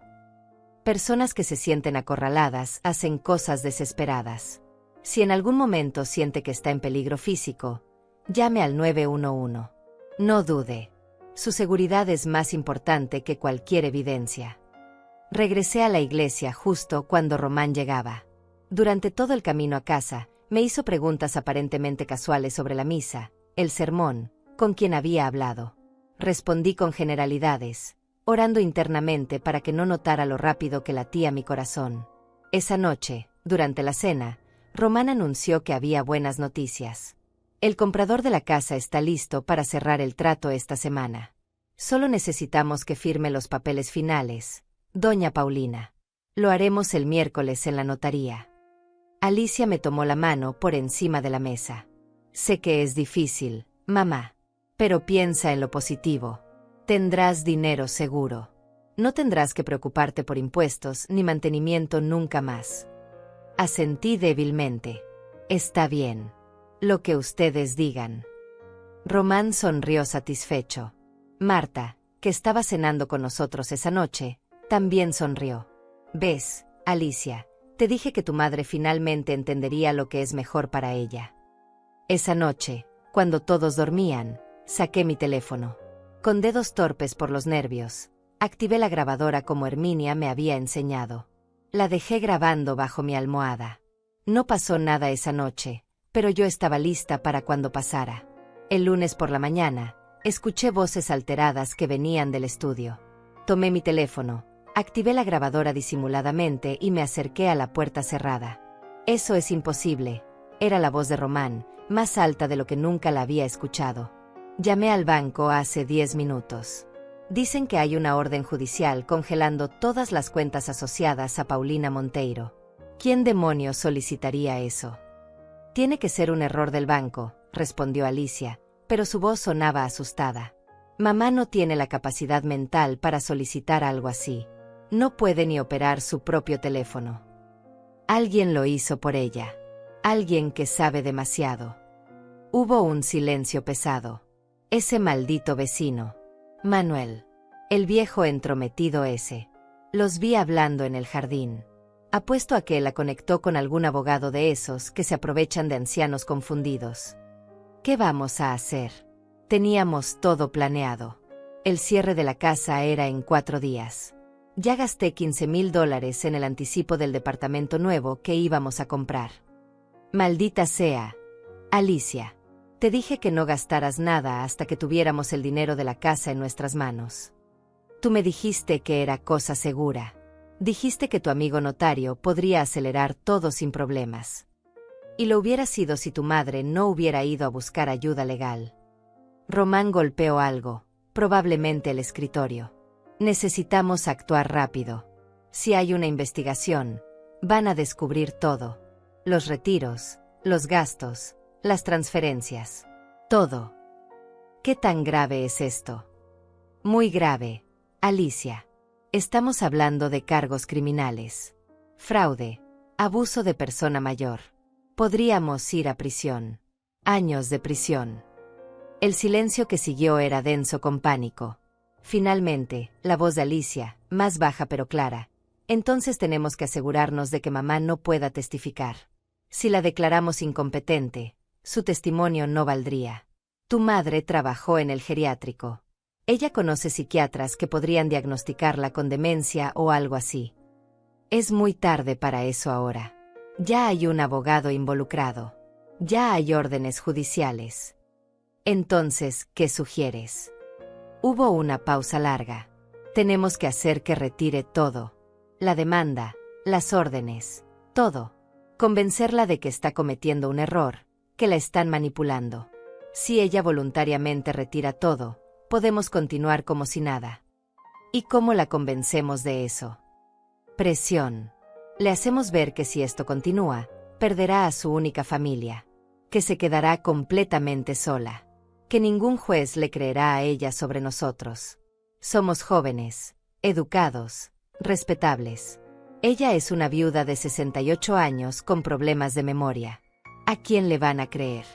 Personas que se sienten acorraladas hacen cosas desesperadas. Si en algún momento siente que está en peligro físico, llame al 911. No dude. Su seguridad es más importante que cualquier evidencia. Regresé a la iglesia justo cuando Román llegaba. Durante todo el camino a casa, me hizo preguntas aparentemente casuales sobre la misa, el sermón, con quien había hablado. Respondí con generalidades, orando internamente para que no notara lo rápido que latía mi corazón. Esa noche, durante la cena, Román anunció que había buenas noticias. El comprador de la casa está listo para cerrar el trato esta semana. Solo necesitamos que firme los papeles finales, doña Paulina. Lo haremos el miércoles en la notaría. Alicia me tomó la mano por encima de la mesa. Sé que es difícil, mamá. Pero piensa en lo positivo. Tendrás dinero seguro. No tendrás que preocuparte por impuestos ni mantenimiento nunca más. Asentí débilmente. Está bien. Lo que ustedes digan. Román sonrió satisfecho. Marta, que estaba cenando con nosotros esa noche, también sonrió. ¿Ves, Alicia? Te dije que tu madre finalmente entendería lo que es mejor para ella. Esa noche, cuando todos dormían, saqué mi teléfono. Con dedos torpes por los nervios, activé la grabadora como Herminia me había enseñado. La dejé grabando bajo mi almohada. No pasó nada esa noche, pero yo estaba lista para cuando pasara. El lunes por la mañana, escuché voces alteradas que venían del estudio. Tomé mi teléfono, activé la grabadora disimuladamente y me acerqué a la puerta cerrada. Eso es imposible. Era la voz de Román, más alta de lo que nunca la había escuchado. Llamé al banco hace 10 minutos. Dicen que hay una orden judicial congelando todas las cuentas asociadas a Paulina Monteiro. ¿Quién demonios solicitaría eso? Tiene que ser un error del banco, respondió Alicia, pero su voz sonaba asustada. Mamá no tiene la capacidad mental para solicitar algo así. No puede ni operar su propio teléfono. Alguien lo hizo por ella. Alguien que sabe demasiado. Hubo un silencio pesado. Ese maldito vecino. Manuel. El viejo entrometido ese. Los vi hablando en el jardín. Apuesto a que la conectó con algún abogado de esos que se aprovechan de ancianos confundidos. ¿Qué vamos a hacer? Teníamos todo planeado. El cierre de la casa era en 4 días. Ya gasté $15,000 en el anticipo del departamento nuevo que íbamos a comprar. Maldita sea. Alicia. Te dije que no gastaras nada hasta que tuviéramos el dinero de la casa en nuestras manos. Tú me dijiste que era cosa segura. Dijiste que tu amigo notario podría acelerar todo sin problemas. Y lo hubiera sido si tu madre no hubiera ido a buscar ayuda legal. Román golpeó algo, probablemente el escritorio. Necesitamos actuar rápido. Si hay una investigación, van a descubrir todo. Los retiros, los gastos, las transferencias. Todo. ¿Qué tan grave es esto? Muy grave, Alicia. Estamos hablando de cargos criminales. Fraude, abuso de persona mayor. Podríamos ir a prisión. Años de prisión. El silencio que siguió era denso con pánico. Finalmente, la voz de Alicia, más baja pero clara. Entonces tenemos que asegurarnos de que mamá no pueda testificar. Si la declaramos incompetente, su testimonio no valdría. Tu madre trabajó en el geriátrico. Ella conoce psiquiatras que podrían diagnosticarla con demencia o algo así. Es muy tarde para eso ahora. Ya hay un abogado involucrado. Ya hay órdenes judiciales. Entonces, ¿qué sugieres? Hubo una pausa larga. Tenemos que hacer que retire todo. La demanda, las órdenes, todo. Convencerla de que está cometiendo un error, que la están manipulando. Si ella voluntariamente retira todo, podemos continuar como si nada. ¿Y cómo la convencemos de eso? Presión. Le hacemos ver que si esto continúa, perderá a su única familia, que se quedará completamente sola, que ningún juez le creerá a ella sobre nosotros. Somos jóvenes, educados, respetables. Ella es una viuda de 68 años con problemas de memoria. ¿A quién le van a creer?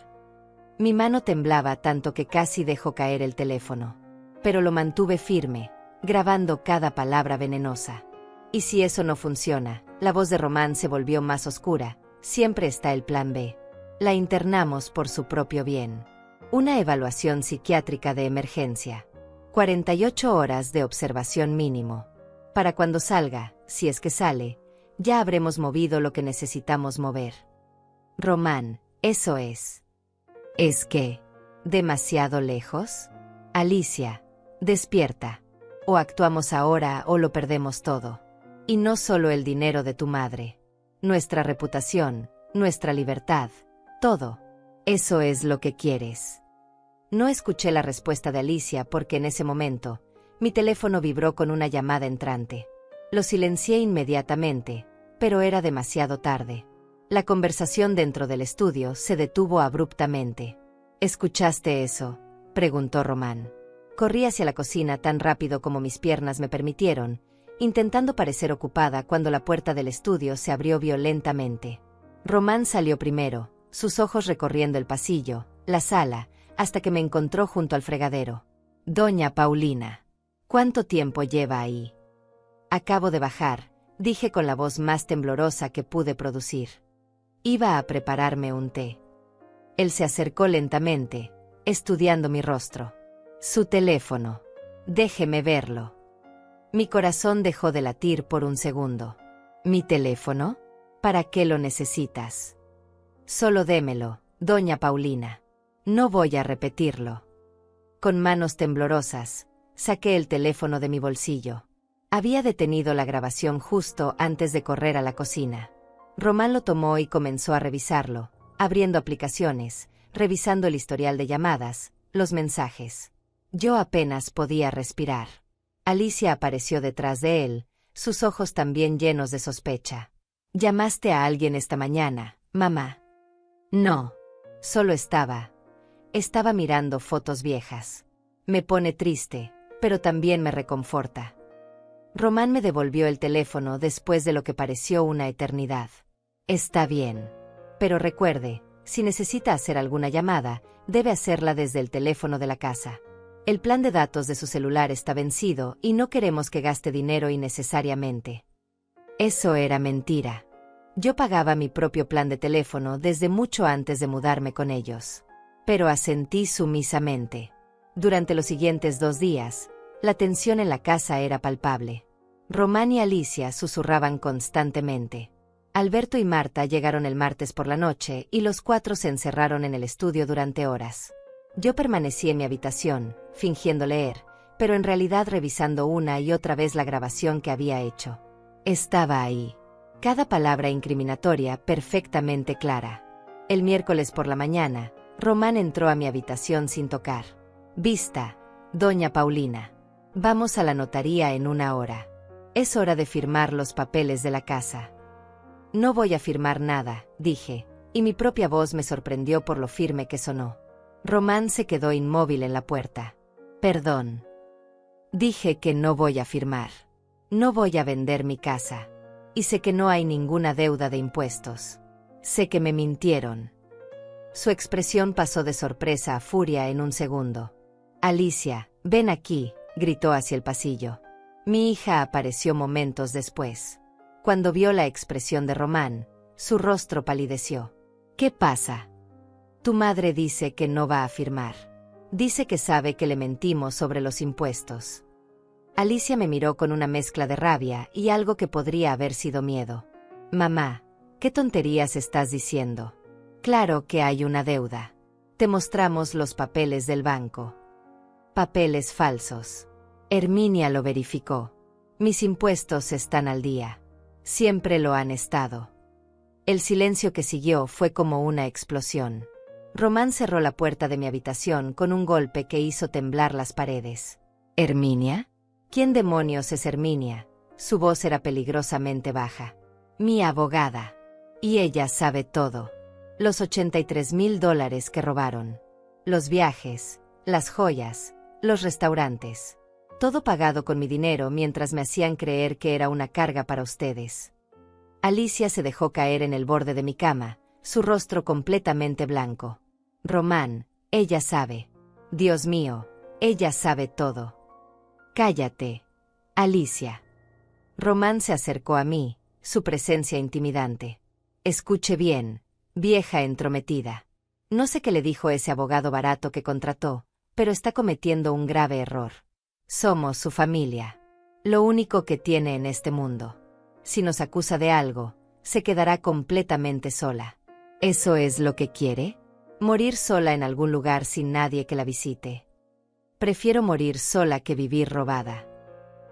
Mi mano temblaba tanto que casi dejó caer el teléfono. Pero lo mantuve firme, grabando cada palabra venenosa. Y si eso no funciona, la voz de Román se volvió más oscura. Siempre está el plan B. La internamos por su propio bien. Una evaluación psiquiátrica de emergencia. 48 horas de observación mínimo. Para cuando salga, si es que sale, ya habremos movido lo que necesitamos mover. Román, eso es. ¿Es qué? ¿Demasiado lejos? Alicia, despierta. O actuamos ahora o lo perdemos todo. Y no solo el dinero de tu madre. Nuestra reputación, nuestra libertad, todo. Eso es lo que quieres. No escuché la respuesta de Alicia porque en ese momento, mi teléfono vibró con una llamada entrante. Lo silencié inmediatamente, pero era demasiado tarde. La conversación dentro del estudio se detuvo abruptamente. ¿Escuchaste eso?, preguntó Román. Corrí hacia la cocina tan rápido como mis piernas me permitieron, intentando parecer ocupada cuando la puerta del estudio se abrió violentamente. Román salió primero, sus ojos recorriendo el pasillo, la sala, hasta que me encontró junto al fregadero. Doña Paulina. ¿Cuánto tiempo lleva ahí? Acabo de bajar, dije con la voz más temblorosa que pude producir. Iba a prepararme un té. Él se acercó lentamente, estudiando mi rostro. Su teléfono. Déjeme verlo. Mi corazón dejó de latir por un segundo. ¿Mi teléfono? ¿Para qué lo necesitas? Solo démelo, doña Paulina. No voy a repetirlo. Con manos temblorosas, saqué el teléfono de mi bolsillo. Había detenido la grabación justo antes de correr a la cocina. Román lo tomó y comenzó a revisarlo, abriendo aplicaciones, revisando el historial de llamadas, los mensajes. Yo apenas podía respirar. Alicia apareció detrás de él, sus ojos también llenos de sospecha. ¿Llamaste a alguien esta mañana, mamá? No. Solo estaba mirando fotos viejas. Me pone triste, pero también me reconforta. Román me devolvió el teléfono después de lo que pareció una eternidad. Está bien. Pero recuerde, si necesita hacer alguna llamada, debe hacerla desde el teléfono de la casa. El plan de datos de su celular está vencido y no queremos que gaste dinero innecesariamente. Eso era mentira. Yo pagaba mi propio plan de teléfono desde mucho antes de mudarme con ellos. Pero asentí sumisamente. Durante los siguientes 2 días, la tensión en la casa era palpable. Román y Alicia susurraban constantemente. Alberto y Marta llegaron el martes por la noche y los 4 se encerraron en el estudio durante horas. Yo permanecí en mi habitación, fingiendo leer, pero en realidad revisando una y otra vez la grabación que había hecho. Estaba ahí. Cada palabra incriminatoria perfectamente clara. El miércoles por la mañana, Román entró a mi habitación sin tocar. Vista, doña Paulina. Vamos a la notaría en 1 hora. Es hora de firmar los papeles de la casa. No voy a firmar nada, dije, y mi propia voz me sorprendió por lo firme que sonó. Román se quedó inmóvil en la puerta. Perdón. Dije que no voy a firmar. No voy a vender mi casa. Y sé que no hay ninguna deuda de impuestos. Sé que me mintieron. Su expresión pasó de sorpresa a furia en un segundo. Alicia, ven aquí, gritó hacia el pasillo. Mi hija apareció momentos después. Cuando vio la expresión de Román, su rostro palideció. ¿Qué pasa? Tu madre dice que no va a firmar. Dice que sabe que le mentimos sobre los impuestos. Alicia me miró con una mezcla de rabia y algo que podría haber sido miedo. Mamá, ¿qué tonterías estás diciendo? Claro que hay una deuda. Te mostramos los papeles del banco. Papeles falsos. Herminia lo verificó. Mis impuestos están al día. Siempre lo han estado. El silencio que siguió fue como una explosión. Román cerró la puerta de mi habitación con un golpe que hizo temblar las paredes. ¿Herminia? ¿Quién demonios es Herminia? Su voz era peligrosamente baja. Mi abogada. Y ella sabe todo. Los $83,000 que robaron. Los viajes, las joyas, los restaurantes. Todo pagado con mi dinero mientras me hacían creer que era una carga para ustedes. Alicia se dejó caer en el borde de mi cama, su rostro completamente blanco. Román, ella sabe. Dios mío, ella sabe todo. Cállate, Alicia. Román se acercó a mí, su presencia intimidante. Escuche bien, vieja entrometida. No sé qué le dijo ese abogado barato que contrató, pero está cometiendo un grave error. Somos su familia. Lo único que tiene en este mundo. Si nos acusa de algo, se quedará completamente sola. ¿Eso es lo que quiere? ¿Morir sola en algún lugar sin nadie que la visite? Prefiero morir sola que vivir robada.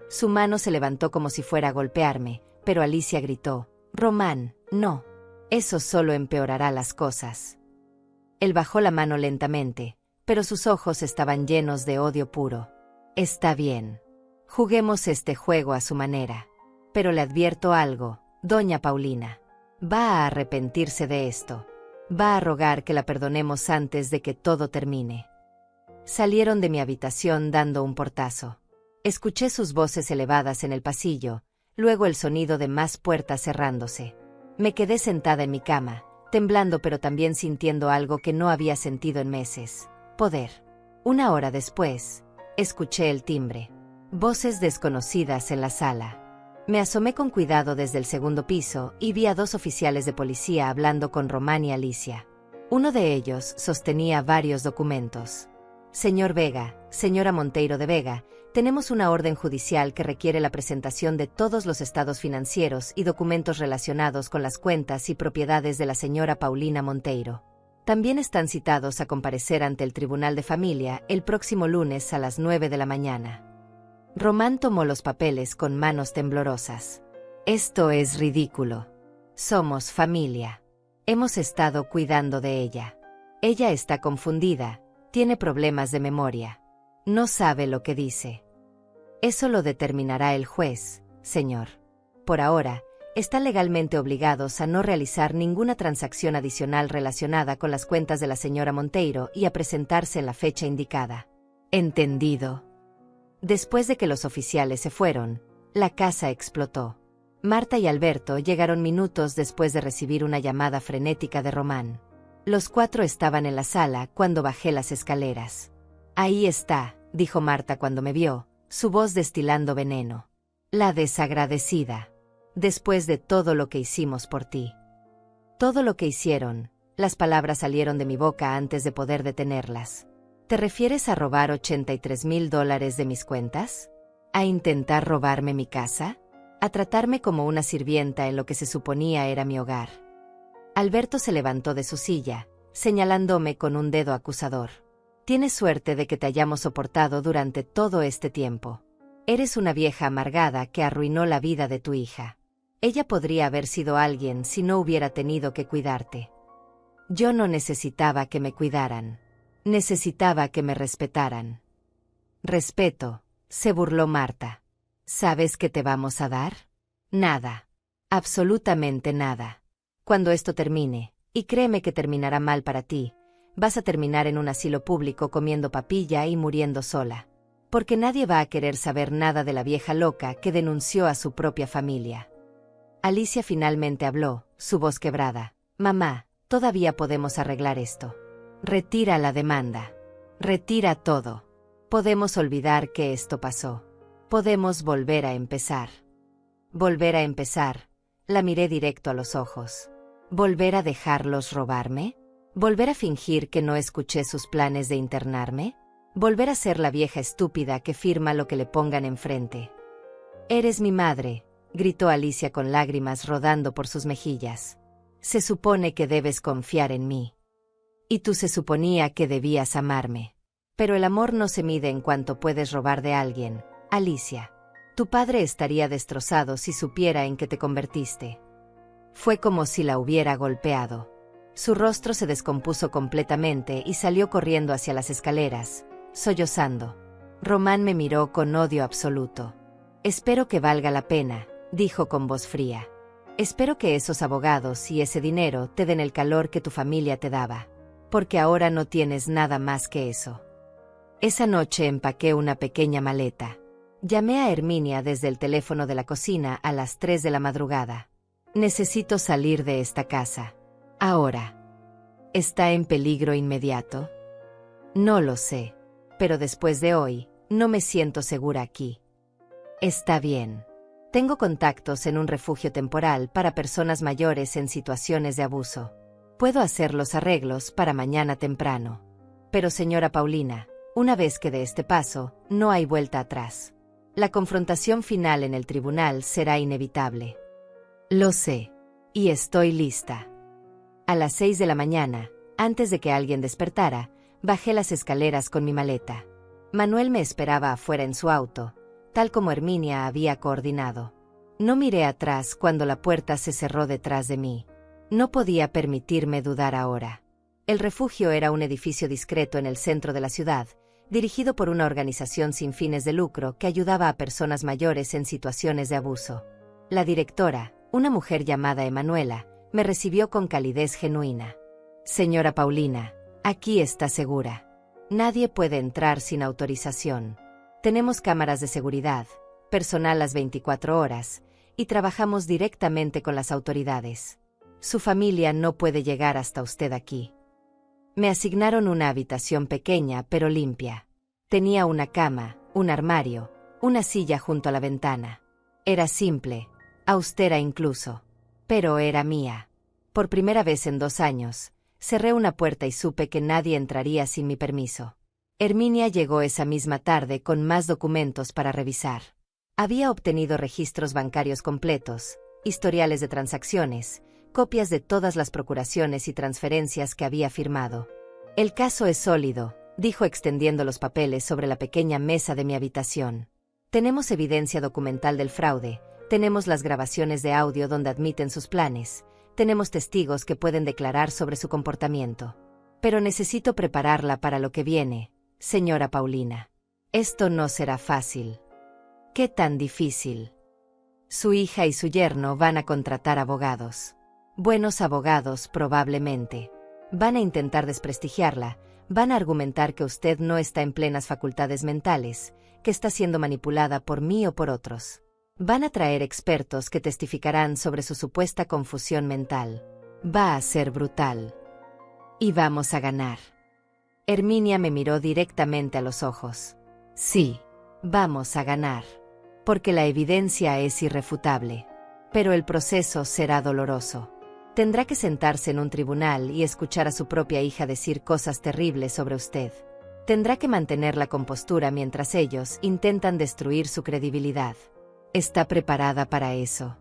Su mano se levantó como si fuera a golpearme, pero Alicia gritó, Román, no. Eso solo empeorará las cosas. Él bajó la mano lentamente, pero sus ojos estaban llenos de odio puro. Está bien. Juguemos este juego a su manera. Pero le advierto algo, doña Paulina. Va a arrepentirse de esto. Va a rogar que la perdonemos antes de que todo termine. Salieron de mi habitación dando un portazo. Escuché sus voces elevadas en el pasillo, luego el sonido de más puertas cerrándose. Me quedé sentada en mi cama, temblando pero también sintiendo algo que no había sentido en meses. Poder. 1 hora después, escuché el timbre. Voces desconocidas en la sala. Me asomé con cuidado desde el segundo piso y vi a 2 oficiales de policía hablando con Román y Alicia. Uno de ellos sostenía varios documentos. Señor Vega, señora Monteiro de Vega, tenemos una orden judicial que requiere la presentación de todos los estados financieros y documentos relacionados con las cuentas y propiedades de la señora Paulina Monteiro. También están citados a comparecer ante el Tribunal de Familia el próximo lunes a las 9 de la mañana. Román tomó los papeles con manos temblorosas. Esto es ridículo. Somos familia. Hemos estado cuidando de ella. Ella está confundida, tiene problemas de memoria. No sabe lo que dice. Eso lo determinará el juez, señor. Por ahora, están legalmente obligados a no realizar ninguna transacción adicional relacionada con las cuentas de la señora Monteiro y a presentarse en la fecha indicada. ¿Entendido? Después de que los oficiales se fueron, la casa explotó. Marta y Alberto llegaron minutos después de recibir una llamada frenética de Román. Los 4 estaban en la sala cuando bajé las escaleras. Ahí está, dijo Marta cuando me vio, su voz destilando veneno. La desagradecida. Después de todo lo que hicimos por ti. Todo lo que hicieron, las palabras salieron de mi boca antes de poder detenerlas. ¿Te refieres a robar $83,000 de mis cuentas? ¿A intentar robarme mi casa? ¿A tratarme como una sirvienta en lo que se suponía era mi hogar? Alberto se levantó de su silla, señalándome con un dedo acusador. Tienes suerte de que te hayamos soportado durante todo este tiempo. Eres una vieja amargada que arruinó la vida de tu hija. Ella podría haber sido alguien si no hubiera tenido que cuidarte. Yo no necesitaba que me cuidaran. Necesitaba que me respetaran. Respeto, se burló Marta. ¿Sabes qué te vamos a dar? Nada. Absolutamente nada. Cuando esto termine, y créeme que terminará mal para ti, vas a terminar en un asilo público comiendo papilla y muriendo sola. Porque nadie va a querer saber nada de la vieja loca que denunció a su propia familia. Alicia finalmente habló, su voz quebrada. Mamá, todavía podemos arreglar esto. Retira la demanda. Retira todo. Podemos olvidar que esto pasó. Podemos volver a empezar. Volver a empezar. La miré directo a los ojos. ¿Volver a dejarlos robarme? ¿Volver a fingir que no escuché sus planes de internarme? ¿Volver a ser la vieja estúpida que firma lo que le pongan enfrente? Eres mi madre, gritó Alicia con lágrimas rodando por sus mejillas. Se supone que debes confiar en mí. Y tú se suponía que debías amarme. Pero el amor no se mide en cuanto puedes robar de alguien, Alicia. Tu padre estaría destrozado si supiera en qué te convertiste. Fue como si la hubiera golpeado. Su rostro se descompuso completamente y salió corriendo hacia las escaleras, sollozando. Román me miró con odio absoluto. Espero que valga la pena, dijo con voz fría. Espero que esos abogados y ese dinero te den el calor que tu familia te daba. Porque ahora no tienes nada más que eso. Esa noche empaqué una pequeña maleta. Llamé a Herminia desde el teléfono de la cocina a las 3 de la madrugada. Necesito salir de esta casa. Ahora. ¿Está en peligro inmediato? No lo sé. Pero después de hoy, no me siento segura aquí. Está bien. Tengo contactos en un refugio temporal para personas mayores en situaciones de abuso. Puedo hacer los arreglos para mañana temprano. Pero señora Paulina, una vez que dé este paso, no hay vuelta atrás. La confrontación final en el tribunal será inevitable. Lo sé. Y estoy lista. A las 6 de la mañana, antes de que alguien despertara, bajé las escaleras con mi maleta. Manuel me esperaba afuera en su auto, tal como Herminia había coordinado. No miré atrás cuando la puerta se cerró detrás de mí. No podía permitirme dudar ahora. El refugio era un edificio discreto en el centro de la ciudad, dirigido por una organización sin fines de lucro que ayudaba a personas mayores en situaciones de abuso. La directora, una mujer llamada Emanuela, me recibió con calidez genuina. Señora Paulina, aquí está segura. Nadie puede entrar sin autorización. Tenemos cámaras de seguridad, personal las 24 horas, y trabajamos directamente con las autoridades. Su familia no puede llegar hasta usted aquí. Me asignaron una habitación pequeña pero limpia. Tenía una cama, un armario, una silla junto a la ventana. Era simple, austera incluso, pero era mía. Por primera vez en 2 años, cerré una puerta y supe que nadie entraría sin mi permiso. Herminia llegó esa misma tarde con más documentos para revisar. Había obtenido registros bancarios completos, historiales de transacciones, copias de todas las procuraciones y transferencias que había firmado. El caso es sólido, dijo extendiendo los papeles sobre la pequeña mesa de mi habitación. Tenemos evidencia documental del fraude, tenemos las grabaciones de audio donde admiten sus planes, tenemos testigos que pueden declarar sobre su comportamiento. Pero necesito prepararla para lo que viene, señora Paulina. Esto no será fácil. ¿Qué tan difícil? Su hija y su yerno van a contratar abogados. Buenos abogados probablemente. Van a intentar desprestigiarla, van a argumentar que usted no está en plenas facultades mentales, que está siendo manipulada por mí o por otros. Van a traer expertos que testificarán sobre su supuesta confusión mental. Va a ser brutal. Y vamos a ganar. Herminia me miró directamente a los ojos. Sí, vamos a ganar. Porque la evidencia es irrefutable. Pero el proceso será doloroso. Tendrá que sentarse en un tribunal y escuchar a su propia hija decir cosas terribles sobre usted. Tendrá que mantener la compostura mientras ellos intentan destruir su credibilidad. ¿Está preparada para eso?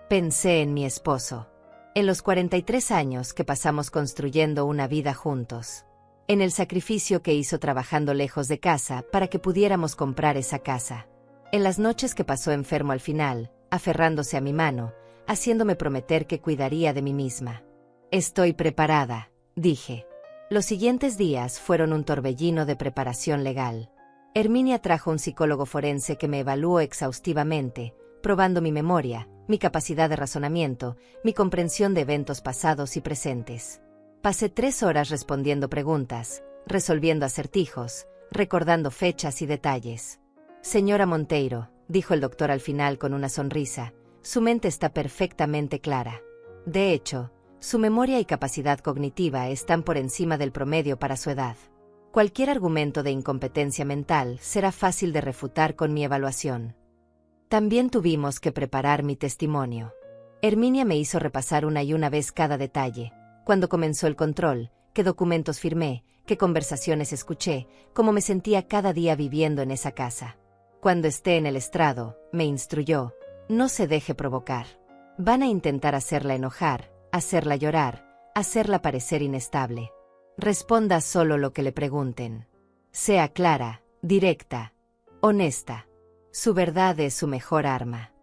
Pensé en mi esposo. En los 43 años que pasamos construyendo una vida juntos. En el sacrificio que hizo trabajando lejos de casa para que pudiéramos comprar esa casa. En las noches que pasó enfermo al final, aferrándose a mi mano, haciéndome prometer que cuidaría de mí misma. Estoy preparada, dije. Los siguientes días fueron un torbellino de preparación legal. Herminia trajo un psicólogo forense que me evaluó exhaustivamente, probando mi memoria, mi capacidad de razonamiento, mi comprensión de eventos pasados y presentes. Pasé 3 horas respondiendo preguntas, resolviendo acertijos, recordando fechas y detalles. Señora Monteiro, dijo el doctor al final con una sonrisa, su mente está perfectamente clara. De hecho, su memoria y capacidad cognitiva están por encima del promedio para su edad. Cualquier argumento de incompetencia mental será fácil de refutar con mi evaluación. También tuvimos que preparar mi testimonio. Herminia me hizo repasar una y una vez cada detalle, cuando comenzó el control, qué documentos firmé, qué conversaciones escuché, cómo me sentía cada día viviendo en esa casa. Cuando esté en el estrado, me instruyó, no se deje provocar. Van a intentar hacerla enojar, hacerla llorar, hacerla parecer inestable. Responda solo lo que le pregunten. Sea clara, directa, honesta. Su verdad es su mejor arma.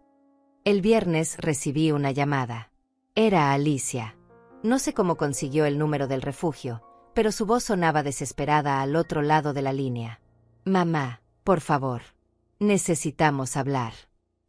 El viernes recibí una llamada. Era Alicia. No sé cómo consiguió el número del refugio, pero su voz sonaba desesperada al otro lado de la línea. Mamá, por favor. Necesitamos hablar.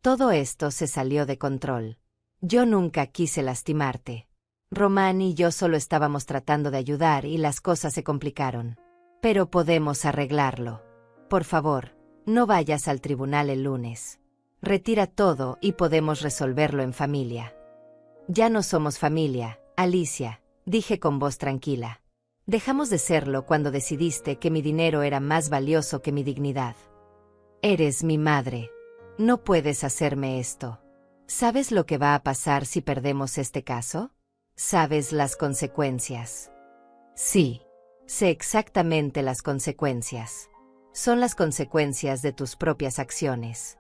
Todo esto se salió de control. Yo nunca quise lastimarte. Román y yo solo estábamos tratando de ayudar y las cosas se complicaron. Pero podemos arreglarlo. Por favor, no vayas al tribunal el lunes. Retira todo y podemos resolverlo en familia. Ya no somos familia, Alicia, dije con voz tranquila. Dejamos de serlo cuando decidiste que mi dinero era más valioso que mi dignidad. Eres mi madre. No puedes hacerme esto. ¿Sabes lo que va a pasar si perdemos este caso? ¿Sabes las consecuencias? Sí, sé exactamente las consecuencias. Son las consecuencias de tus propias acciones.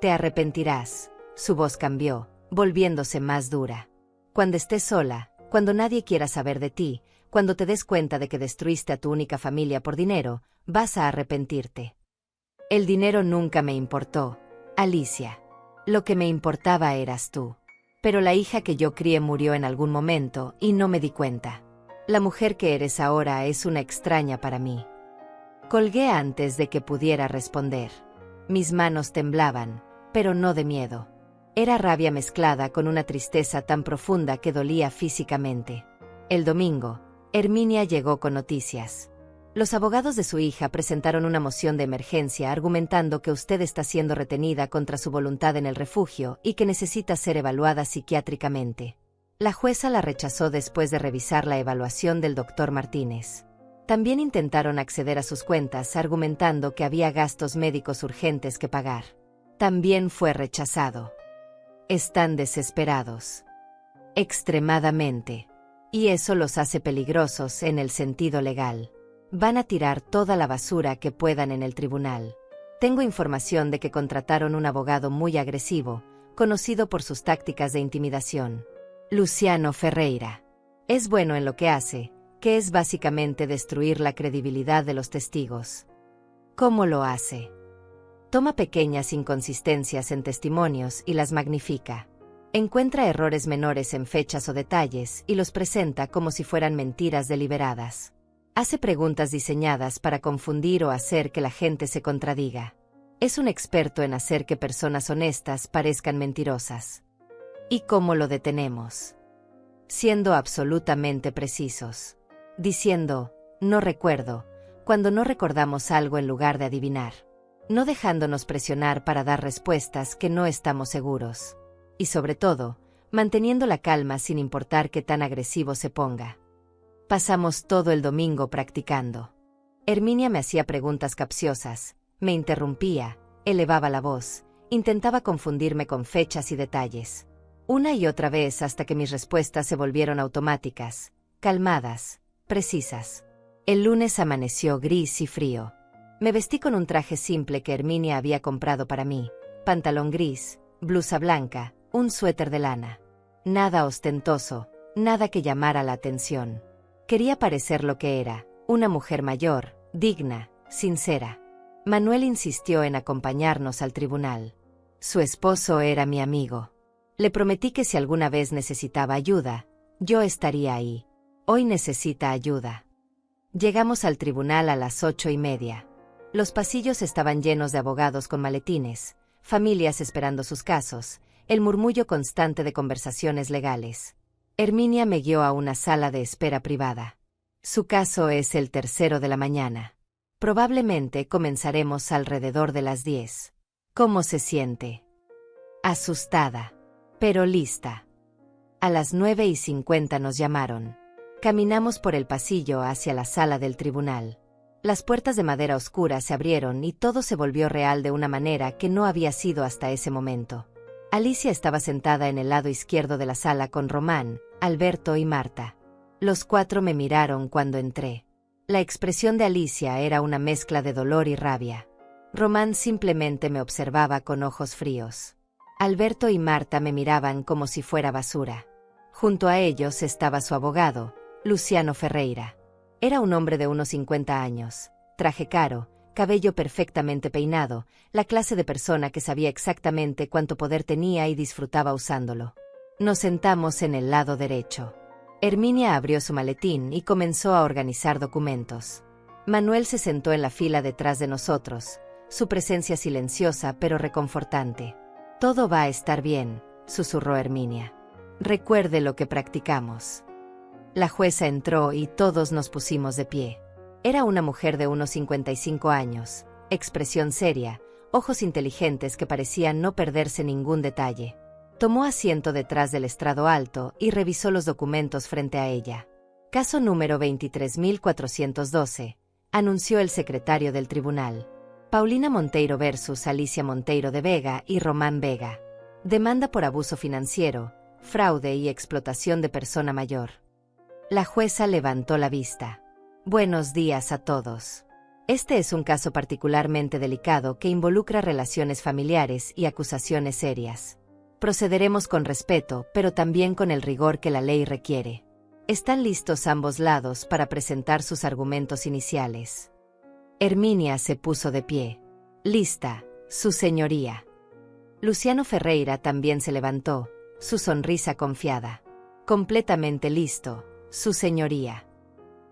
Te arrepentirás. Su voz cambió, volviéndose más dura. Cuando estés sola, cuando nadie quiera saber de ti, cuando te des cuenta de que destruiste a tu única familia por dinero, vas a arrepentirte. El dinero nunca me importó, Alicia. Lo que me importaba eras tú. Pero la hija que yo crié murió en algún momento y no me di cuenta. La mujer que eres ahora es una extraña para mí. Colgué antes de que pudiera responder. Mis manos temblaban, pero no de miedo. Era rabia mezclada con una tristeza tan profunda que dolía físicamente. El domingo, Herminia llegó con noticias. Los abogados de su hija presentaron una moción de emergencia argumentando que usted está siendo retenida contra su voluntad en el refugio y que necesita ser evaluada psiquiátricamente. La jueza la rechazó después de revisar la evaluación del doctor Martínez. También intentaron acceder a sus cuentas argumentando que había gastos médicos urgentes que pagar. También fue rechazado. Están desesperados. Extremadamente. Y eso los hace peligrosos en el sentido legal. Van a tirar toda la basura que puedan en el tribunal. Tengo información de que contrataron un abogado muy agresivo, conocido por sus tácticas de intimidación. Luciano Ferreira. Es bueno en lo que hace, que es básicamente destruir la credibilidad de los testigos. ¿Cómo lo hace? Toma pequeñas inconsistencias en testimonios y las magnifica. Encuentra errores menores en fechas o detalles y los presenta como si fueran mentiras deliberadas. Hace preguntas diseñadas para confundir o hacer que la gente se contradiga. Es un experto en hacer que personas honestas parezcan mentirosas. ¿Y cómo lo detenemos? Siendo absolutamente precisos. Diciendo, no recuerdo, cuando no recordamos algo en lugar de adivinar. No dejándonos presionar para dar respuestas que no estamos seguros. Y sobre todo, manteniendo la calma sin importar qué tan agresivo se ponga. Pasamos todo el domingo practicando. Herminia me hacía preguntas capciosas, me interrumpía, elevaba la voz, intentaba confundirme con fechas y detalles. Una y otra vez hasta que mis respuestas se volvieron automáticas, calmadas, precisas. El lunes amaneció gris y frío. Me vestí con un traje simple que Herminia había comprado para mí, pantalón gris, blusa blanca, un suéter de lana. Nada ostentoso, nada que llamara la atención. Quería parecer lo que era, una mujer mayor, digna, sincera. Manuel insistió en acompañarnos al tribunal. Su esposo era mi amigo. Le prometí que si alguna vez necesitaba ayuda, yo estaría ahí. Hoy necesita ayuda. Llegamos al tribunal a las 8:30. Los pasillos estaban llenos de abogados con maletines, familias esperando sus casos, el murmullo constante de conversaciones legales. Herminia me guió a una sala de espera privada. Su caso es el tercero de la mañana. Probablemente comenzaremos alrededor de las 10. ¿Cómo se siente? Asustada, pero lista. A las 9:50 nos llamaron. Caminamos por el pasillo hacia la sala del tribunal. Las puertas de madera oscura se abrieron y todo se volvió real de una manera que no había sido hasta ese momento. Alicia estaba sentada en el lado izquierdo de la sala con Román, Alberto y Marta. Los 4 me miraron cuando entré. La expresión de Alicia era una mezcla de dolor y rabia. Román simplemente me observaba con ojos fríos. Alberto y Marta me miraban como si fuera basura. Junto a ellos estaba su abogado, Luciano Ferreira. Era un hombre de unos 50 años, traje caro, cabello perfectamente peinado, la clase de persona que sabía exactamente cuánto poder tenía y disfrutaba usándolo. Nos sentamos en el lado derecho. Herminia abrió su maletín y comenzó a organizar documentos. Manuel se sentó en la fila detrás de nosotros, su presencia silenciosa pero reconfortante. «Todo va a estar bien», susurró Herminia. «Recuerde lo que practicamos». La jueza entró y todos nos pusimos de pie. Era una mujer de unos 55 años, expresión seria, ojos inteligentes que parecían no perderse ningún detalle. Tomó asiento detrás del estrado alto y revisó los documentos frente a ella. Caso número 23.412, anunció el secretario del tribunal. Paulina Monteiro versus Alicia Monteiro de Vega y Román Vega. Demanda por abuso financiero, fraude y explotación de persona mayor. La jueza levantó la vista. Buenos días a todos. Este es un caso particularmente delicado que involucra relaciones familiares y acusaciones serias. Procederemos con respeto, pero también con el rigor que la ley requiere. ¿Están listos ambos lados para presentar sus argumentos iniciales? Herminia se puso de pie. Lista, su señoría. Luciano Ferreira también se levantó, su sonrisa confiada. Completamente listo, su señoría.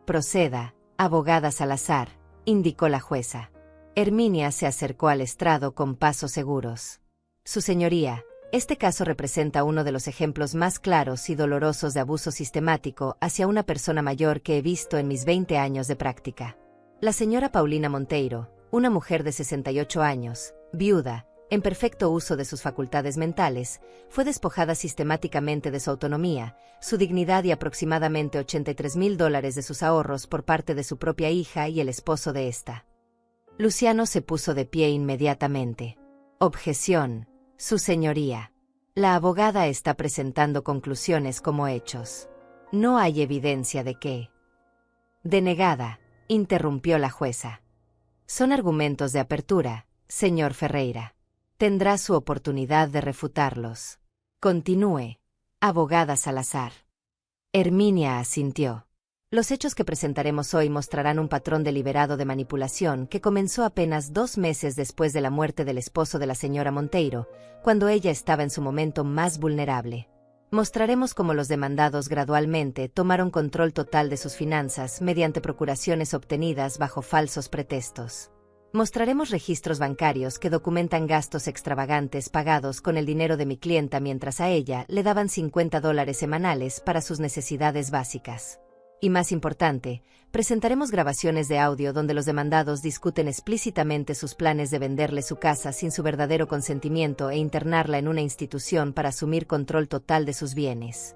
Proceda, abogada Salazar, indicó la jueza. Herminia se acercó al estrado con pasos seguros. Su señoría, este caso representa uno de los ejemplos más claros y dolorosos de abuso sistemático hacia una persona mayor que he visto en mis 20 años de práctica. La señora Paulina Monteiro, una mujer de 68 años, viuda, en perfecto uso de sus facultades mentales, fue despojada sistemáticamente de su autonomía, su dignidad y aproximadamente $83,000 de sus ahorros por parte de su propia hija y el esposo de esta. Luciano se puso de pie inmediatamente. Objeción, su señoría. La abogada está presentando conclusiones como hechos. No hay evidencia de que. Denegada, interrumpió la jueza. Son argumentos de apertura, señor Ferreira. Tendrá su oportunidad de refutarlos. Continúe, abogada Salazar. Herminia asintió. Los hechos que presentaremos hoy mostrarán un patrón deliberado de manipulación que comenzó apenas 2 meses después de la muerte del esposo de la señora Monteiro, cuando ella estaba en su momento más vulnerable. Mostraremos cómo los demandados gradualmente tomaron control total de sus finanzas mediante procuraciones obtenidas bajo falsos pretextos. Mostraremos registros bancarios que documentan gastos extravagantes pagados con el dinero de mi clienta mientras a ella le daban $50 semanales para sus necesidades básicas. Y más importante, presentaremos grabaciones de audio donde los demandados discuten explícitamente sus planes de venderle su casa sin su verdadero consentimiento e internarla en una institución para asumir control total de sus bienes.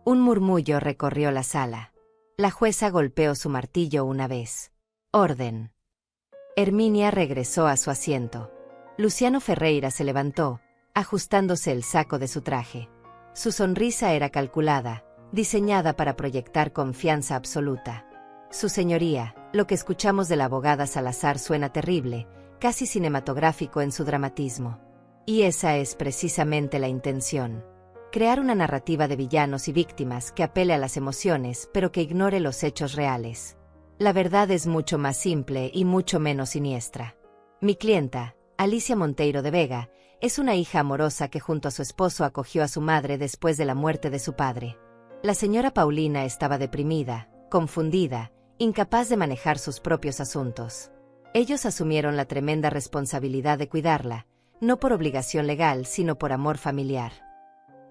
Un murmullo recorrió la sala. La jueza golpeó su martillo una vez. Orden. Herminia regresó a su asiento. Luciano Ferreira se levantó, ajustándose el saco de su traje. Su sonrisa era calculada, diseñada para proyectar confianza absoluta. Su señoría, lo que escuchamos de la abogada Salazar suena terrible, casi cinematográfico en su dramatismo. Y esa es precisamente la intención. Crear una narrativa de villanos y víctimas que apele a las emociones pero que ignore los hechos reales. La verdad es mucho más simple y mucho menos siniestra. Mi clienta, Alicia Monteiro de Vega, Es una hija amorosa que junto a su esposo acogió a su madre después de la muerte de su padre. La señora Paulina estaba deprimida, confundida, incapaz de manejar sus propios asuntos. Ellos asumieron la tremenda responsabilidad de cuidarla, no por obligación legal, sino por amor familiar.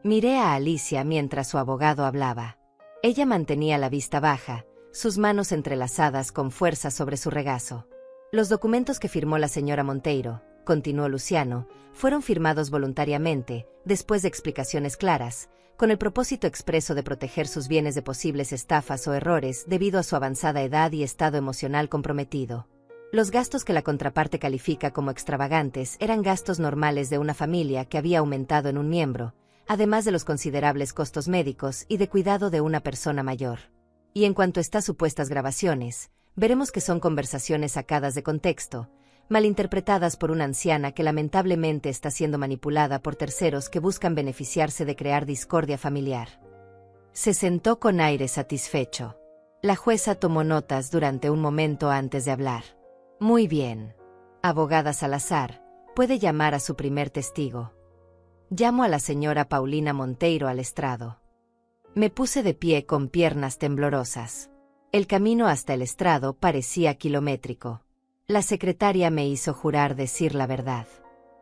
Miré a Alicia mientras su abogado hablaba. Ella mantenía la vista baja, sus manos entrelazadas con fuerza sobre su regazo. Los documentos que firmó la señora Monteiro, continuó Luciano, fueron firmados voluntariamente, después de explicaciones claras, con el propósito expreso de proteger sus bienes de posibles estafas o errores debido a su avanzada edad y estado emocional comprometido. Los gastos que la contraparte califica como extravagantes eran gastos normales de una familia que había aumentado en un miembro, además de los considerables costos médicos y de cuidado de una persona mayor. Y en cuanto a estas supuestas grabaciones, veremos que son conversaciones sacadas de contexto, malinterpretadas por una anciana que lamentablemente está siendo manipulada por terceros que buscan beneficiarse de crear discordia familiar. Se sentó con aire satisfecho. La jueza tomó notas durante un momento antes de hablar. Muy bien. Abogada Salazar, puede llamar a su primer testigo. Llamo a la señora Paulina Monteiro al estrado. Me puse de pie con piernas temblorosas. El camino hasta el estrado parecía kilométrico. La secretaria me hizo jurar decir la verdad.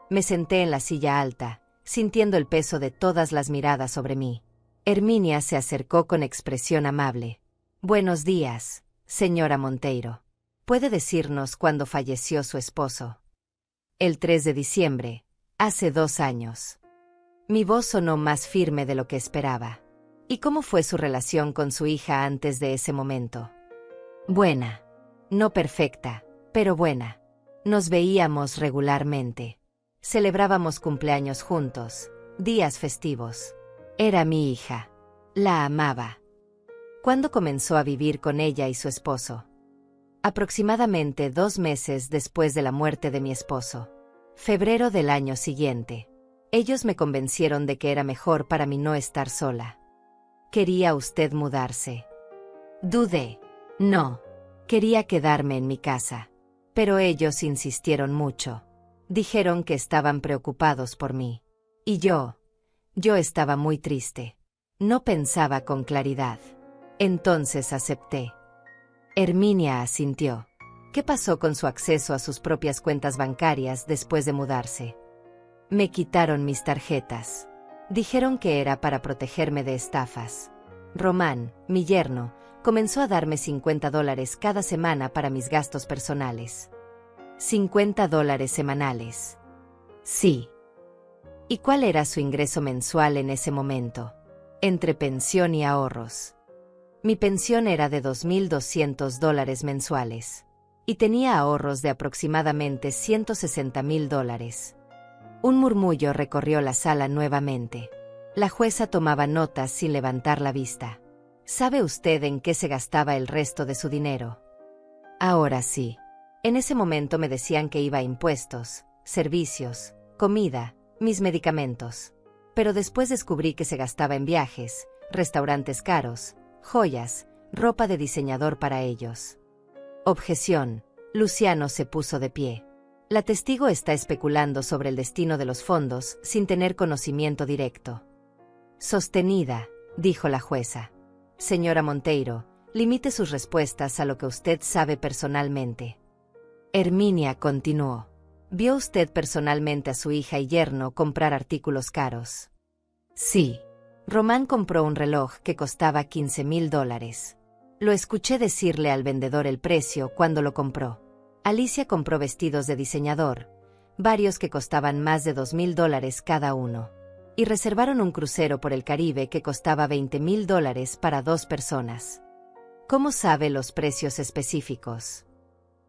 Me senté en la silla alta, sintiendo el peso de todas las miradas sobre mí. Herminia se acercó con expresión amable. Buenos días, señora Monteiro. ¿Puede decirnos cuándo falleció su esposo? El 3 de diciembre, hace 2 años. Mi voz sonó más firme de lo que esperaba. ¿Y cómo fue su relación con su hija antes de ese momento? Buena. No perfecta, pero buena. Nos veíamos regularmente. Celebrábamos cumpleaños juntos, días festivos. Era mi hija. La amaba. ¿Cuándo comenzó a vivir con ella y su esposo? Aproximadamente 2 meses después de la muerte de mi esposo. Febrero del año siguiente. Ellos me convencieron de que era mejor para mí no estar sola. ¿Quería usted mudarse? Dudé. No. Quería quedarme en mi casa. Pero ellos insistieron mucho. Dijeron que estaban preocupados por mí. Y yo estaba muy triste. No pensaba con claridad. Entonces acepté. Herminia asintió. ¿Qué pasó con su acceso a sus propias cuentas bancarias después de mudarse? Me quitaron mis tarjetas. Dijeron que era para protegerme de estafas. Román, mi yerno, comenzó a darme $50 cada semana para mis gastos personales. $50 semanales. Sí. ¿Y cuál era su ingreso mensual en ese momento? Entre pensión y ahorros. Mi pensión era de $2,200 mensuales. Y tenía ahorros de aproximadamente $160,000. Un murmullo recorrió la sala nuevamente. La jueza tomaba notas sin levantar la vista. ¿Sabe usted en qué se gastaba el resto de su dinero? Ahora sí. En ese momento me decían que iba a impuestos, servicios, comida, mis medicamentos. Pero después descubrí que se gastaba en viajes, restaurantes caros, joyas, ropa de diseñador para ellos. Objeción. Luciano se puso de pie. La testigo está especulando sobre el destino de los fondos sin tener conocimiento directo. Sostenida, dijo la jueza. Señora Monteiro, limite sus respuestas a lo que usted sabe personalmente. Herminia continuó. ¿Vio usted personalmente a su hija y yerno comprar artículos caros? Sí. Román compró un reloj que costaba $15,000. Lo escuché decirle al vendedor el precio cuando lo compró. Alicia compró vestidos de diseñador, varios que costaban más de $2,000 cada uno. Y reservaron un crucero por el Caribe que costaba $20,000 para 2 personas. ¿Cómo sabe los precios específicos?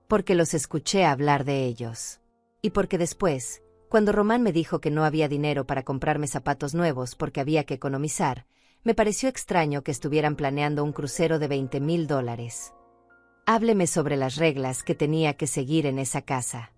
Porque los escuché hablar de ellos. Y porque después, cuando Román me dijo que no había dinero para comprarme zapatos nuevos porque había que economizar, me pareció extraño que estuvieran planeando un crucero de $20,000. Hábleme sobre las reglas que tenía que seguir en esa casa.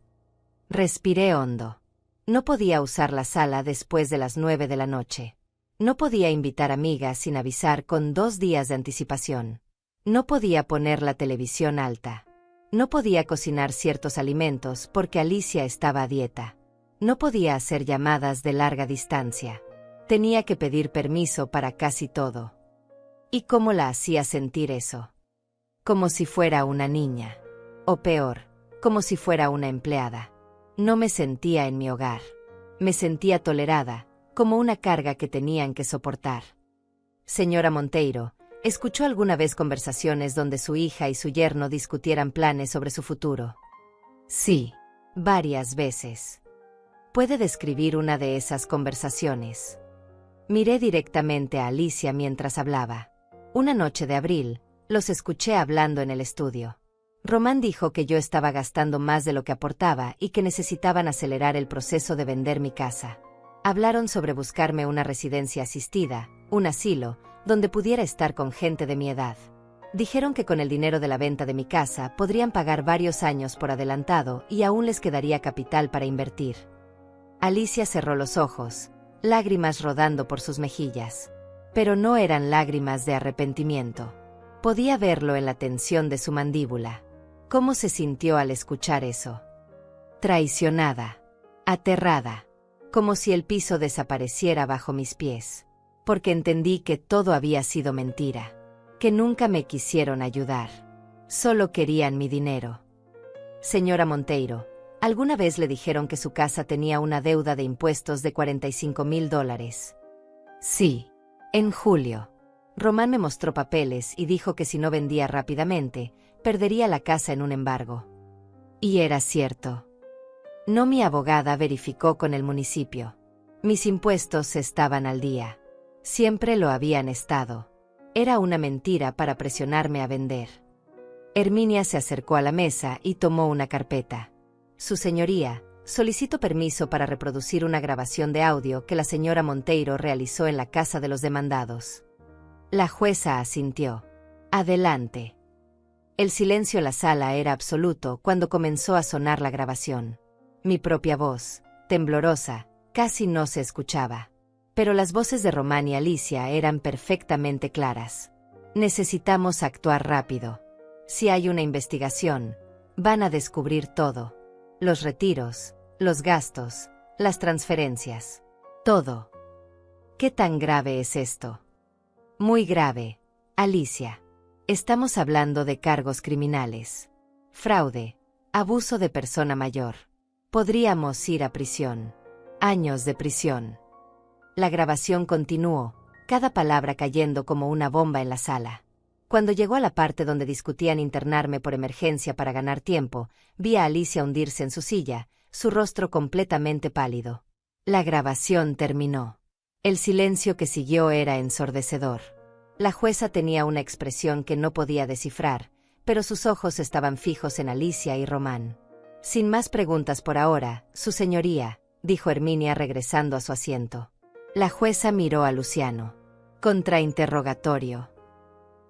Respiré hondo. No podía usar la sala después de las 9 de la noche. No podía invitar amigas sin avisar con 2 días de anticipación. No podía poner la televisión alta. No podía cocinar ciertos alimentos porque Alicia estaba a dieta. No podía hacer llamadas de larga distancia. Tenía que pedir permiso para casi todo. ¿Y cómo la hacía sentir eso? Como si fuera una niña. O peor, como si fuera una empleada. No me sentía en mi hogar. Me sentía tolerada, como una carga que tenían que soportar. Señora Monteiro, ¿escuchó alguna vez conversaciones donde su hija y su yerno discutieran planes sobre su futuro? Sí, varias veces. ¿Puede describir una de esas conversaciones? Miré directamente a Alicia mientras hablaba. Una noche de abril, los escuché hablando en el estudio. Román dijo que yo estaba gastando más de lo que aportaba y que necesitaban acelerar el proceso de vender mi casa. Hablaron sobre buscarme una residencia asistida, un asilo, donde pudiera estar con gente de mi edad. Dijeron que con el dinero de la venta de mi casa podrían pagar varios años por adelantado y aún les quedaría capital para invertir. Alicia cerró los ojos, lágrimas rodando por sus mejillas. Pero no eran lágrimas de arrepentimiento. Podía verlo en la tensión de su mandíbula. ¿Cómo se sintió al escuchar eso? Traicionada, aterrada, como si el piso desapareciera bajo mis pies. Porque entendí que todo había sido mentira, que nunca me quisieron ayudar. Solo querían mi dinero. Señora Monteiro, ¿alguna vez le dijeron que su casa tenía una deuda de impuestos de $45,000? Sí. En julio. Román me mostró papeles y dijo que si no vendía rápidamente, perdería la casa en un embargo. Y era cierto. No, mi abogada verificó con el municipio. Mis impuestos estaban al día. Siempre lo habían estado. Era una mentira para presionarme a vender. Herminia se acercó a la mesa y tomó una carpeta. Su señoría, solicito permiso para reproducir una grabación de audio que la señora Monteiro realizó en la casa de los demandados. La jueza asintió. Adelante. El silencio en la sala era absoluto cuando comenzó a sonar la grabación. Mi propia voz, temblorosa, casi no se escuchaba. Pero las voces de Román y Alicia eran perfectamente claras. Necesitamos actuar rápido. Si hay una investigación, van a descubrir todo. Los retiros, los gastos, las transferencias. Todo. ¿Qué tan grave es esto? Muy grave, Alicia. Estamos hablando de cargos criminales. Fraude, abuso de persona mayor. Podríamos ir a prisión. Años de prisión. La grabación continuó, cada palabra cayendo como una bomba en la sala. Cuando llegó a la parte donde discutían internarme por emergencia para ganar tiempo, vi a Alicia hundirse en su silla, su rostro completamente pálido. La grabación terminó. El silencio que siguió era ensordecedor. La jueza tenía una expresión que no podía descifrar, pero sus ojos estaban fijos en Alicia y Román. Sin más preguntas por ahora, su señoría, dijo Herminia regresando a su asiento. La jueza miró a Luciano. Contrainterrogatorio.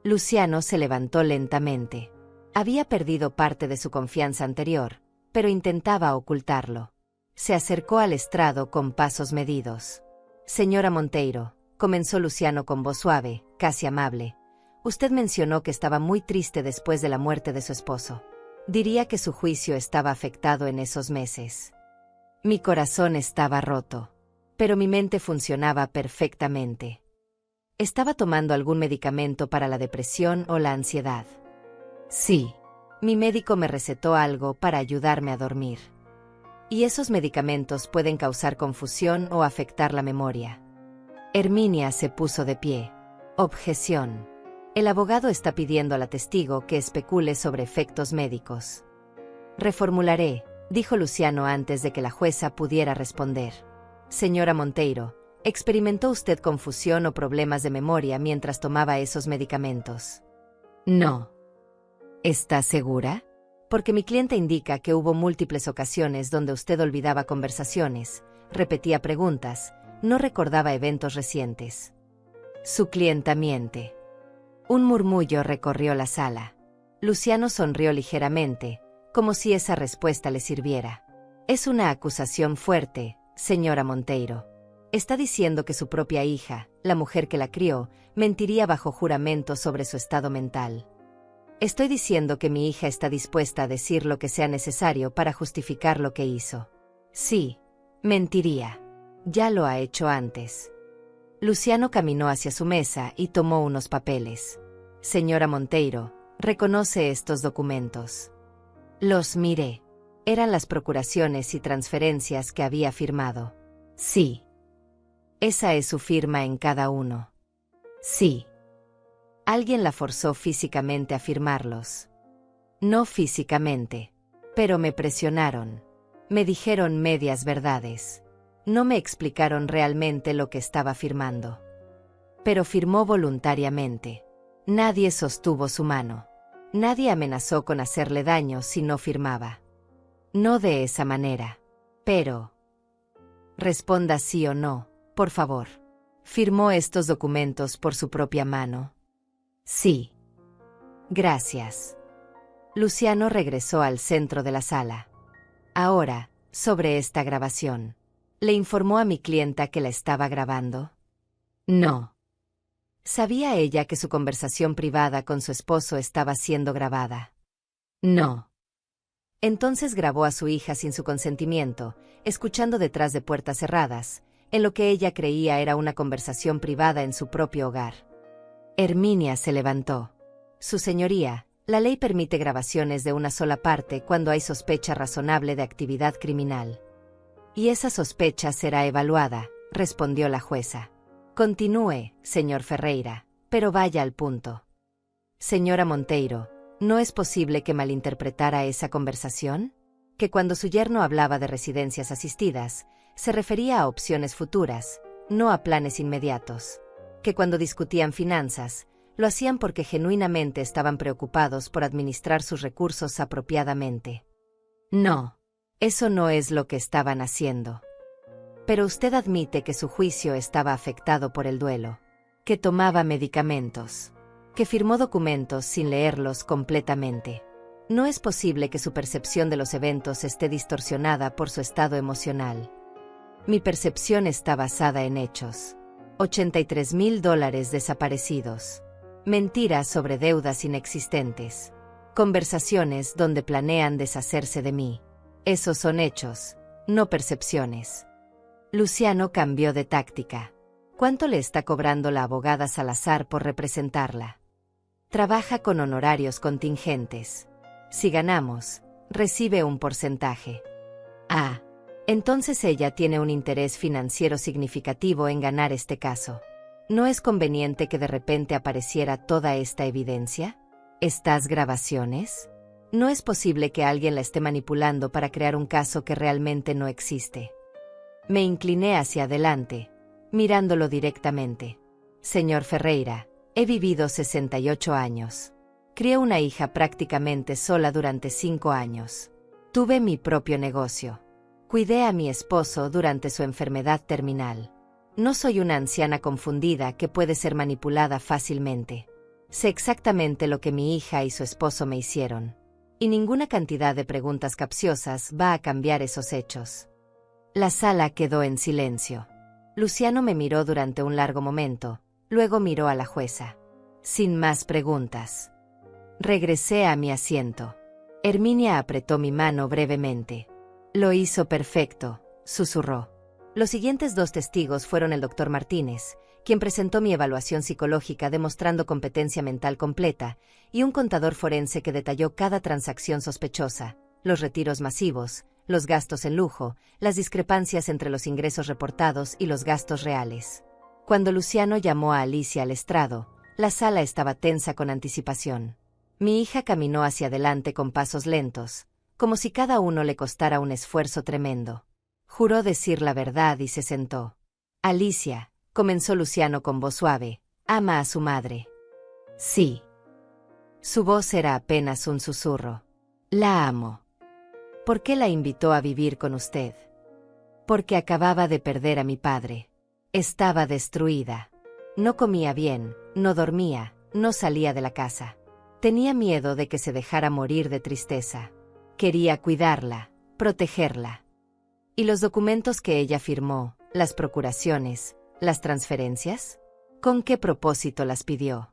Luciano se levantó lentamente. Había perdido parte de su confianza anterior, pero intentaba ocultarlo. Se acercó al estrado con pasos medidos. Señora Monteiro, comenzó Luciano con voz suave, casi amable. Usted mencionó que estaba muy triste después de la muerte de su esposo. Diría que su juicio estaba afectado en esos meses. Mi corazón estaba roto, pero mi mente funcionaba perfectamente. ¿Estaba tomando algún medicamento para la depresión o la ansiedad? Sí. Mi médico me recetó algo para ayudarme a dormir. Y esos medicamentos pueden causar confusión o afectar la memoria. Herminia se puso de pie. Objeción. El abogado está pidiendo a la testigo que especule sobre efectos médicos. Reformularé, dijo Luciano antes de que la jueza pudiera responder. Señora Monteiro, ¿experimentó usted confusión o problemas de memoria mientras tomaba esos medicamentos? No. ¿Está segura? Porque mi cliente indica que hubo múltiples ocasiones donde usted olvidaba conversaciones, repetía preguntas, no recordaba eventos recientes. Su clienta miente. Un murmullo recorrió la sala. Luciano sonrió ligeramente, como si esa respuesta le sirviera. Es una acusación fuerte, señora Monteiro. Está diciendo que su propia hija, la mujer que la crió, mentiría bajo juramento sobre su estado mental. Estoy diciendo que mi hija está dispuesta a decir lo que sea necesario para justificar lo que hizo. Sí, Mentiría. Ya lo ha hecho antes. Luciano caminó hacia su mesa y tomó unos papeles. Señora Monteiro, ¿reconoce estos documentos? Los miré. Eran las procuraciones y transferencias que había firmado. Sí. Esa es su firma en cada uno. Sí. Alguien la forzó físicamente a firmarlos. No físicamente. Pero me presionaron. Me dijeron medias verdades. No me explicaron realmente lo que estaba firmando. Pero firmó voluntariamente. Nadie sostuvo su mano. Nadie amenazó con hacerle daño si no firmaba. No de esa manera. Pero... Responda sí o no, por favor. ¿Firmó estos documentos por su propia mano? Sí. Gracias. Luciano regresó al centro de la sala. Ahora, sobre esta grabación. ¿Le informó a mi clienta que la estaba grabando? No. ¿Sabía ella que su conversación privada con su esposo estaba siendo grabada? No. Entonces grabó a su hija sin su consentimiento, escuchando detrás de puertas cerradas, en lo que ella creía era una conversación privada en su propio hogar. Herminia se levantó. Su señoría, la ley permite grabaciones de una sola parte cuando hay sospecha razonable de actividad criminal. Y esa sospecha será evaluada, respondió la jueza. Continúe, señor Ferreira, pero vaya al punto. Señora Monteiro, ¿no es posible que malinterpretara esa conversación? Que cuando su yerno hablaba de residencias asistidas, se refería a opciones futuras, no a planes inmediatos. Que cuando discutían finanzas, lo hacían porque genuinamente estaban preocupados por administrar sus recursos apropiadamente. No, eso no es lo que estaban haciendo. Pero usted admite que su juicio estaba afectado por el duelo, que tomaba medicamentos, que firmó documentos sin leerlos completamente. No es posible que su percepción de los eventos esté distorsionada por su estado emocional. Mi percepción está basada en hechos. $83,000 desaparecidos. Mentiras sobre deudas inexistentes. Conversaciones donde planean deshacerse de mí. Esos son hechos, no percepciones. Luciano cambió de táctica. ¿Cuánto le está cobrando la abogada Salazar por representarla? Trabaja con honorarios contingentes. Si ganamos, recibe un porcentaje. Ah, entonces ella tiene un interés financiero significativo en ganar este caso. ¿No es conveniente que de repente apareciera toda esta evidencia? ¿Estas grabaciones? No es posible que alguien la esté manipulando para crear un caso que realmente no existe. Me incliné hacia adelante, mirándolo directamente. Señor Ferreira, he vivido 68 años. Crié una hija prácticamente sola durante 5 años. Tuve mi propio negocio. Cuidé a mi esposo durante su enfermedad terminal. No soy una anciana confundida que puede ser manipulada fácilmente. Sé exactamente lo que mi hija y su esposo me hicieron. Y ninguna cantidad de preguntas capciosas va a cambiar esos hechos. La sala quedó en silencio. Luciano me miró durante un largo momento, luego miró a la jueza. Sin más preguntas. Regresé a mi asiento. Herminia apretó mi mano brevemente. Lo hizo perfecto, susurró. Los siguientes 2 testigos fueron el doctor Martínez, quien presentó mi evaluación psicológica demostrando competencia mental completa, y un contador forense que detalló cada transacción sospechosa, los retiros masivos, los gastos en lujo, las discrepancias entre los ingresos reportados y los gastos reales. Cuando Luciano llamó a Alicia al estrado, la sala estaba tensa con anticipación. Mi hija caminó hacia adelante con pasos lentos, como si cada uno le costara un esfuerzo tremendo. Juró decir la verdad y se sentó. Alicia, comenzó Luciano con voz suave, ama a su madre. Sí. Su voz era apenas un susurro. La amo. ¿Por qué la invitó a vivir con usted? Porque acababa de perder a mi padre. Estaba destruida. No comía bien, no dormía, no salía de la casa. Tenía miedo de que se dejara morir de tristeza. Quería cuidarla, protegerla. ¿Y los documentos que ella firmó, las procuraciones, las transferencias? ¿Con qué propósito las pidió?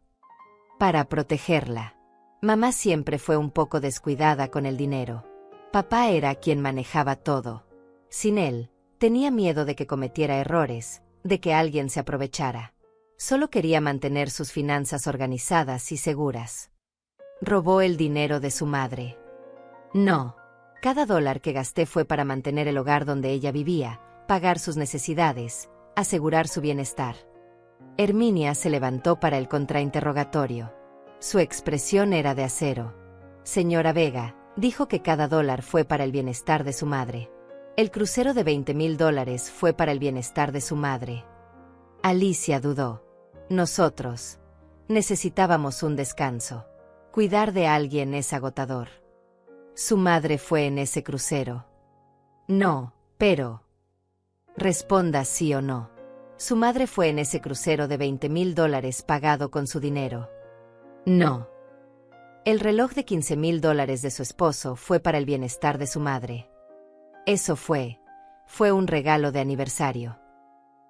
Para protegerla. Mamá siempre fue un poco descuidada con el dinero. Papá era quien manejaba todo. Sin él, Tenía miedo de que cometiera errores, de que alguien se aprovechara. Solo quería mantener sus finanzas organizadas y seguras. Robó el dinero de su madre. No. Cada dólar que gasté fue para mantener el hogar donde ella vivía, pagar sus necesidades, asegurar su bienestar. Herminia se levantó para el contrainterrogatorio. Su expresión era de acero. Señora Vega, dijo que cada dólar fue para el bienestar de su madre. El crucero de $20,000 fue para el bienestar de su madre. Alicia dudó. Nosotros necesitábamos un descanso. Cuidar de alguien es agotador. Su madre fue en ese crucero. No, pero... Responda sí o no. Su madre fue en ese crucero de $20,000 pagado con su dinero. No. El reloj de $15,000 de su esposo fue para el bienestar de su madre. Eso fue un regalo de aniversario.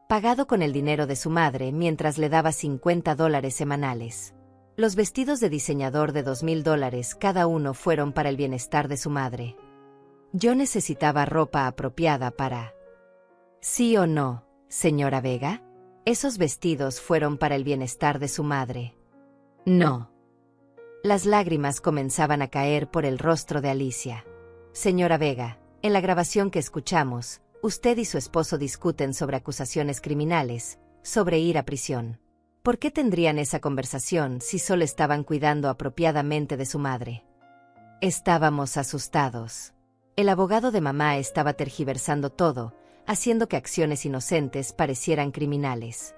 Pagado con el dinero de su madre mientras le daba $50 semanales. Los vestidos de diseñador de $2,000 cada uno fueron para el bienestar de su madre. Yo necesitaba ropa apropiada para... ¿Sí o no, señora Vega? Esos vestidos fueron para el bienestar de su madre. No. Las lágrimas comenzaban a caer por el rostro de Alicia. Señora Vega, en la grabación que escuchamos, usted y su esposo discuten sobre acusaciones criminales, sobre ir a prisión. ¿Por qué tendrían esa conversación si solo estaban cuidando apropiadamente de su madre? Estábamos asustados. El abogado de mamá estaba tergiversando todo, haciendo que acciones inocentes parecieran criminales.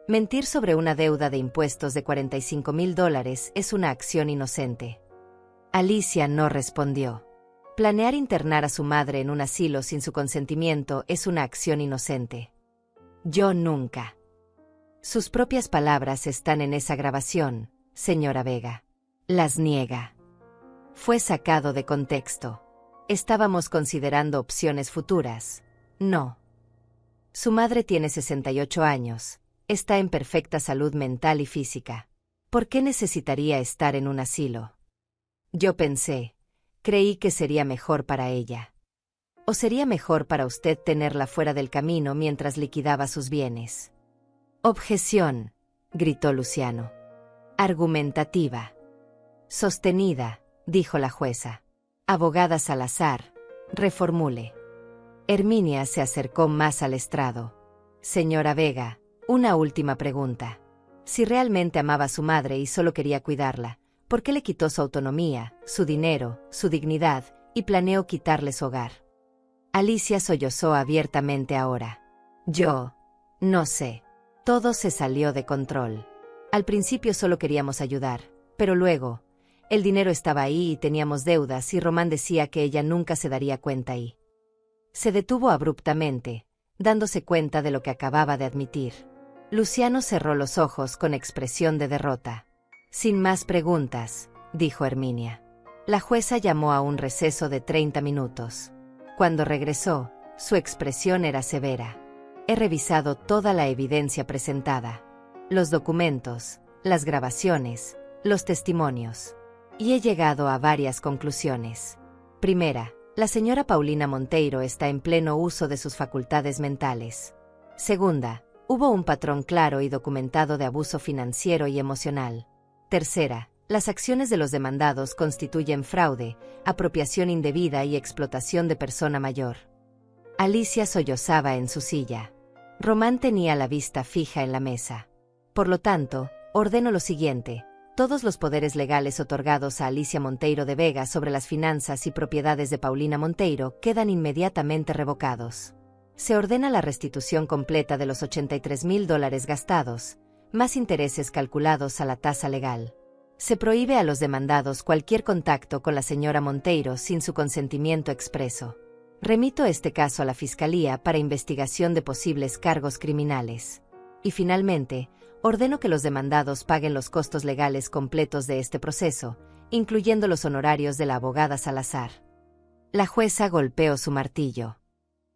Mentir sobre una deuda de impuestos de $45,000 es una acción inocente. Alicia no respondió. Planear internar a su madre en un asilo sin su consentimiento es una acción inocente. Yo nunca. Sus propias palabras están en esa grabación, señora Vega. Las niega. Fue sacado de contexto. Estábamos considerando opciones futuras. No. Su madre tiene 68 años. Está en perfecta salud mental y física. ¿Por qué necesitaría estar en un asilo? Yo creí que sería mejor para ella. ¿O sería mejor para usted tenerla fuera del camino mientras liquidaba sus bienes? Objeción, gritó Luciano. Argumentativa. Sostenida, dijo la jueza. Abogada Salazar, reformule. Herminia se acercó más al estrado. Señora Vega, una última pregunta. Si realmente amaba a su madre y solo quería cuidarla, ¿por qué le quitó su autonomía, su dinero, su dignidad, y planeó quitarle su hogar? Alicia sollozó abiertamente ahora. Yo no sé. Todo se salió de control. Al principio solo queríamos ayudar, pero luego, el dinero estaba ahí y teníamos deudas y Román decía que ella nunca se daría cuenta y... Se detuvo abruptamente, dándose cuenta de lo que acababa de admitir. Luciano cerró los ojos con expresión de derrota. Sin más preguntas, dijo Herminia. La jueza llamó a un receso de 30 minutos. Cuando regresó, su expresión era severa. He revisado toda la evidencia presentada. Los documentos, las grabaciones, los testimonios. Y he llegado a varias conclusiones. Primera, la señora Paulina Monteiro está en pleno uso de sus facultades mentales. Segunda, hubo un patrón claro y documentado de abuso financiero y emocional. Tercera, las acciones de los demandados constituyen fraude, apropiación indebida y explotación de persona mayor. Alicia sollozaba en su silla. Román tenía la vista fija en la mesa. Por lo tanto, ordeno lo siguiente. Todos los poderes legales otorgados a Alicia Monteiro de Vega sobre las finanzas y propiedades de Paulina Monteiro quedan inmediatamente revocados. Se ordena la restitución completa de los $83,000 gastados, más intereses calculados a la tasa legal. Se prohíbe a los demandados cualquier contacto con la señora Monteiro sin su consentimiento expreso. Remito este caso a la Fiscalía para investigación de posibles cargos criminales. Y finalmente, ordeno que los demandados paguen los costos legales completos de este proceso, incluyendo los honorarios de la abogada Salazar. La jueza golpeó su martillo.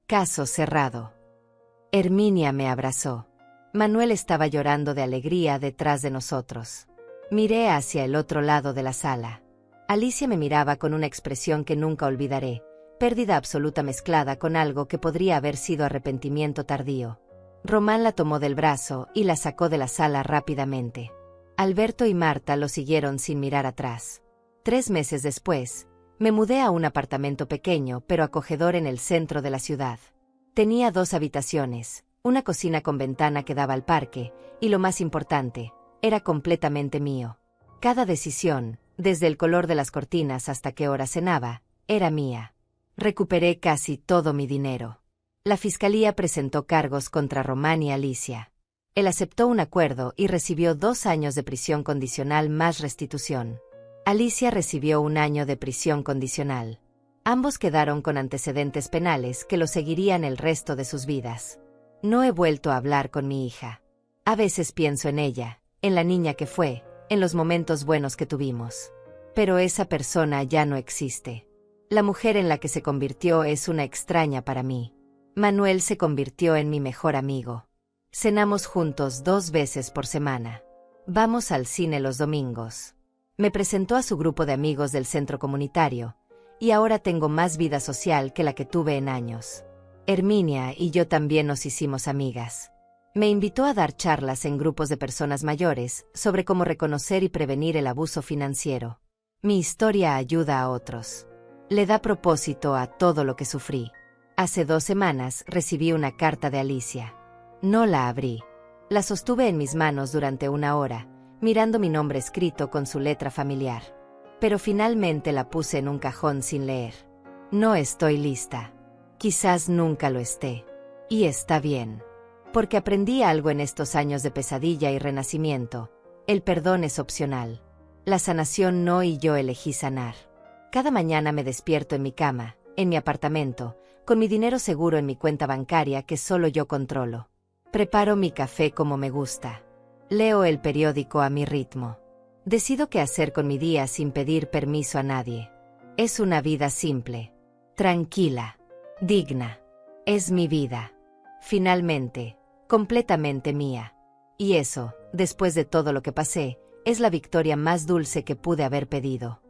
Caso cerrado. Herminia me abrazó. Manuel estaba llorando de alegría detrás de nosotros. Miré hacia el otro lado de la sala. Alicia me miraba con una expresión que nunca olvidaré, pérdida absoluta mezclada con algo que podría haber sido arrepentimiento tardío. Román la tomó del brazo y la sacó de la sala rápidamente. Alberto y Marta lo siguieron sin mirar atrás. 3 meses después, me mudé a un apartamento pequeño pero acogedor en el centro de la ciudad. Tenía 2 habitaciones, una cocina con ventana que daba al parque, y lo más importante, era completamente mío. Cada decisión, desde el color de las cortinas hasta qué hora cenaba, era mía. Recuperé casi todo mi dinero. La fiscalía presentó cargos contra Román y Alicia. Él aceptó un acuerdo y recibió 2 años de prisión condicional más restitución. Alicia recibió 1 año de prisión condicional. Ambos quedaron con antecedentes penales que los seguirían el resto de sus vidas. No he vuelto a hablar con mi hija. A veces pienso en ella, en la niña que fue, en los momentos buenos que tuvimos. Pero esa persona ya no existe. La mujer en la que se convirtió es una extraña para mí. Manuel se convirtió en mi mejor amigo. Cenamos juntos 2 veces por semana. Vamos al cine los domingos. Me presentó a su grupo de amigos del centro comunitario, y ahora tengo más vida social que la que tuve en años. Herminia y yo también nos hicimos amigas. Me invitó a dar charlas en grupos de personas mayores sobre cómo reconocer y prevenir el abuso financiero. Mi historia ayuda a otros. Le da propósito a todo lo que sufrí. Hace 2 semanas recibí una carta de Alicia. No la abrí. La sostuve en mis manos durante 1 hora, mirando mi nombre escrito con su letra familiar. Pero finalmente la puse en un cajón sin leer. No estoy lista. Quizás nunca lo esté. Y está bien. Porque aprendí algo en estos años de pesadilla y renacimiento. El perdón es opcional. La sanación no, y yo elegí sanar. Cada mañana me despierto en mi cama, en mi apartamento, con mi dinero seguro en mi cuenta bancaria que solo yo controlo. Preparo mi café como me gusta. Leo el periódico a mi ritmo. Decido qué hacer con mi día sin pedir permiso a nadie. Es una vida simple, tranquila, digna. Es mi vida. Finalmente, completamente mía. Y eso, después de todo lo que pasé, es la victoria más dulce que pude haber pedido.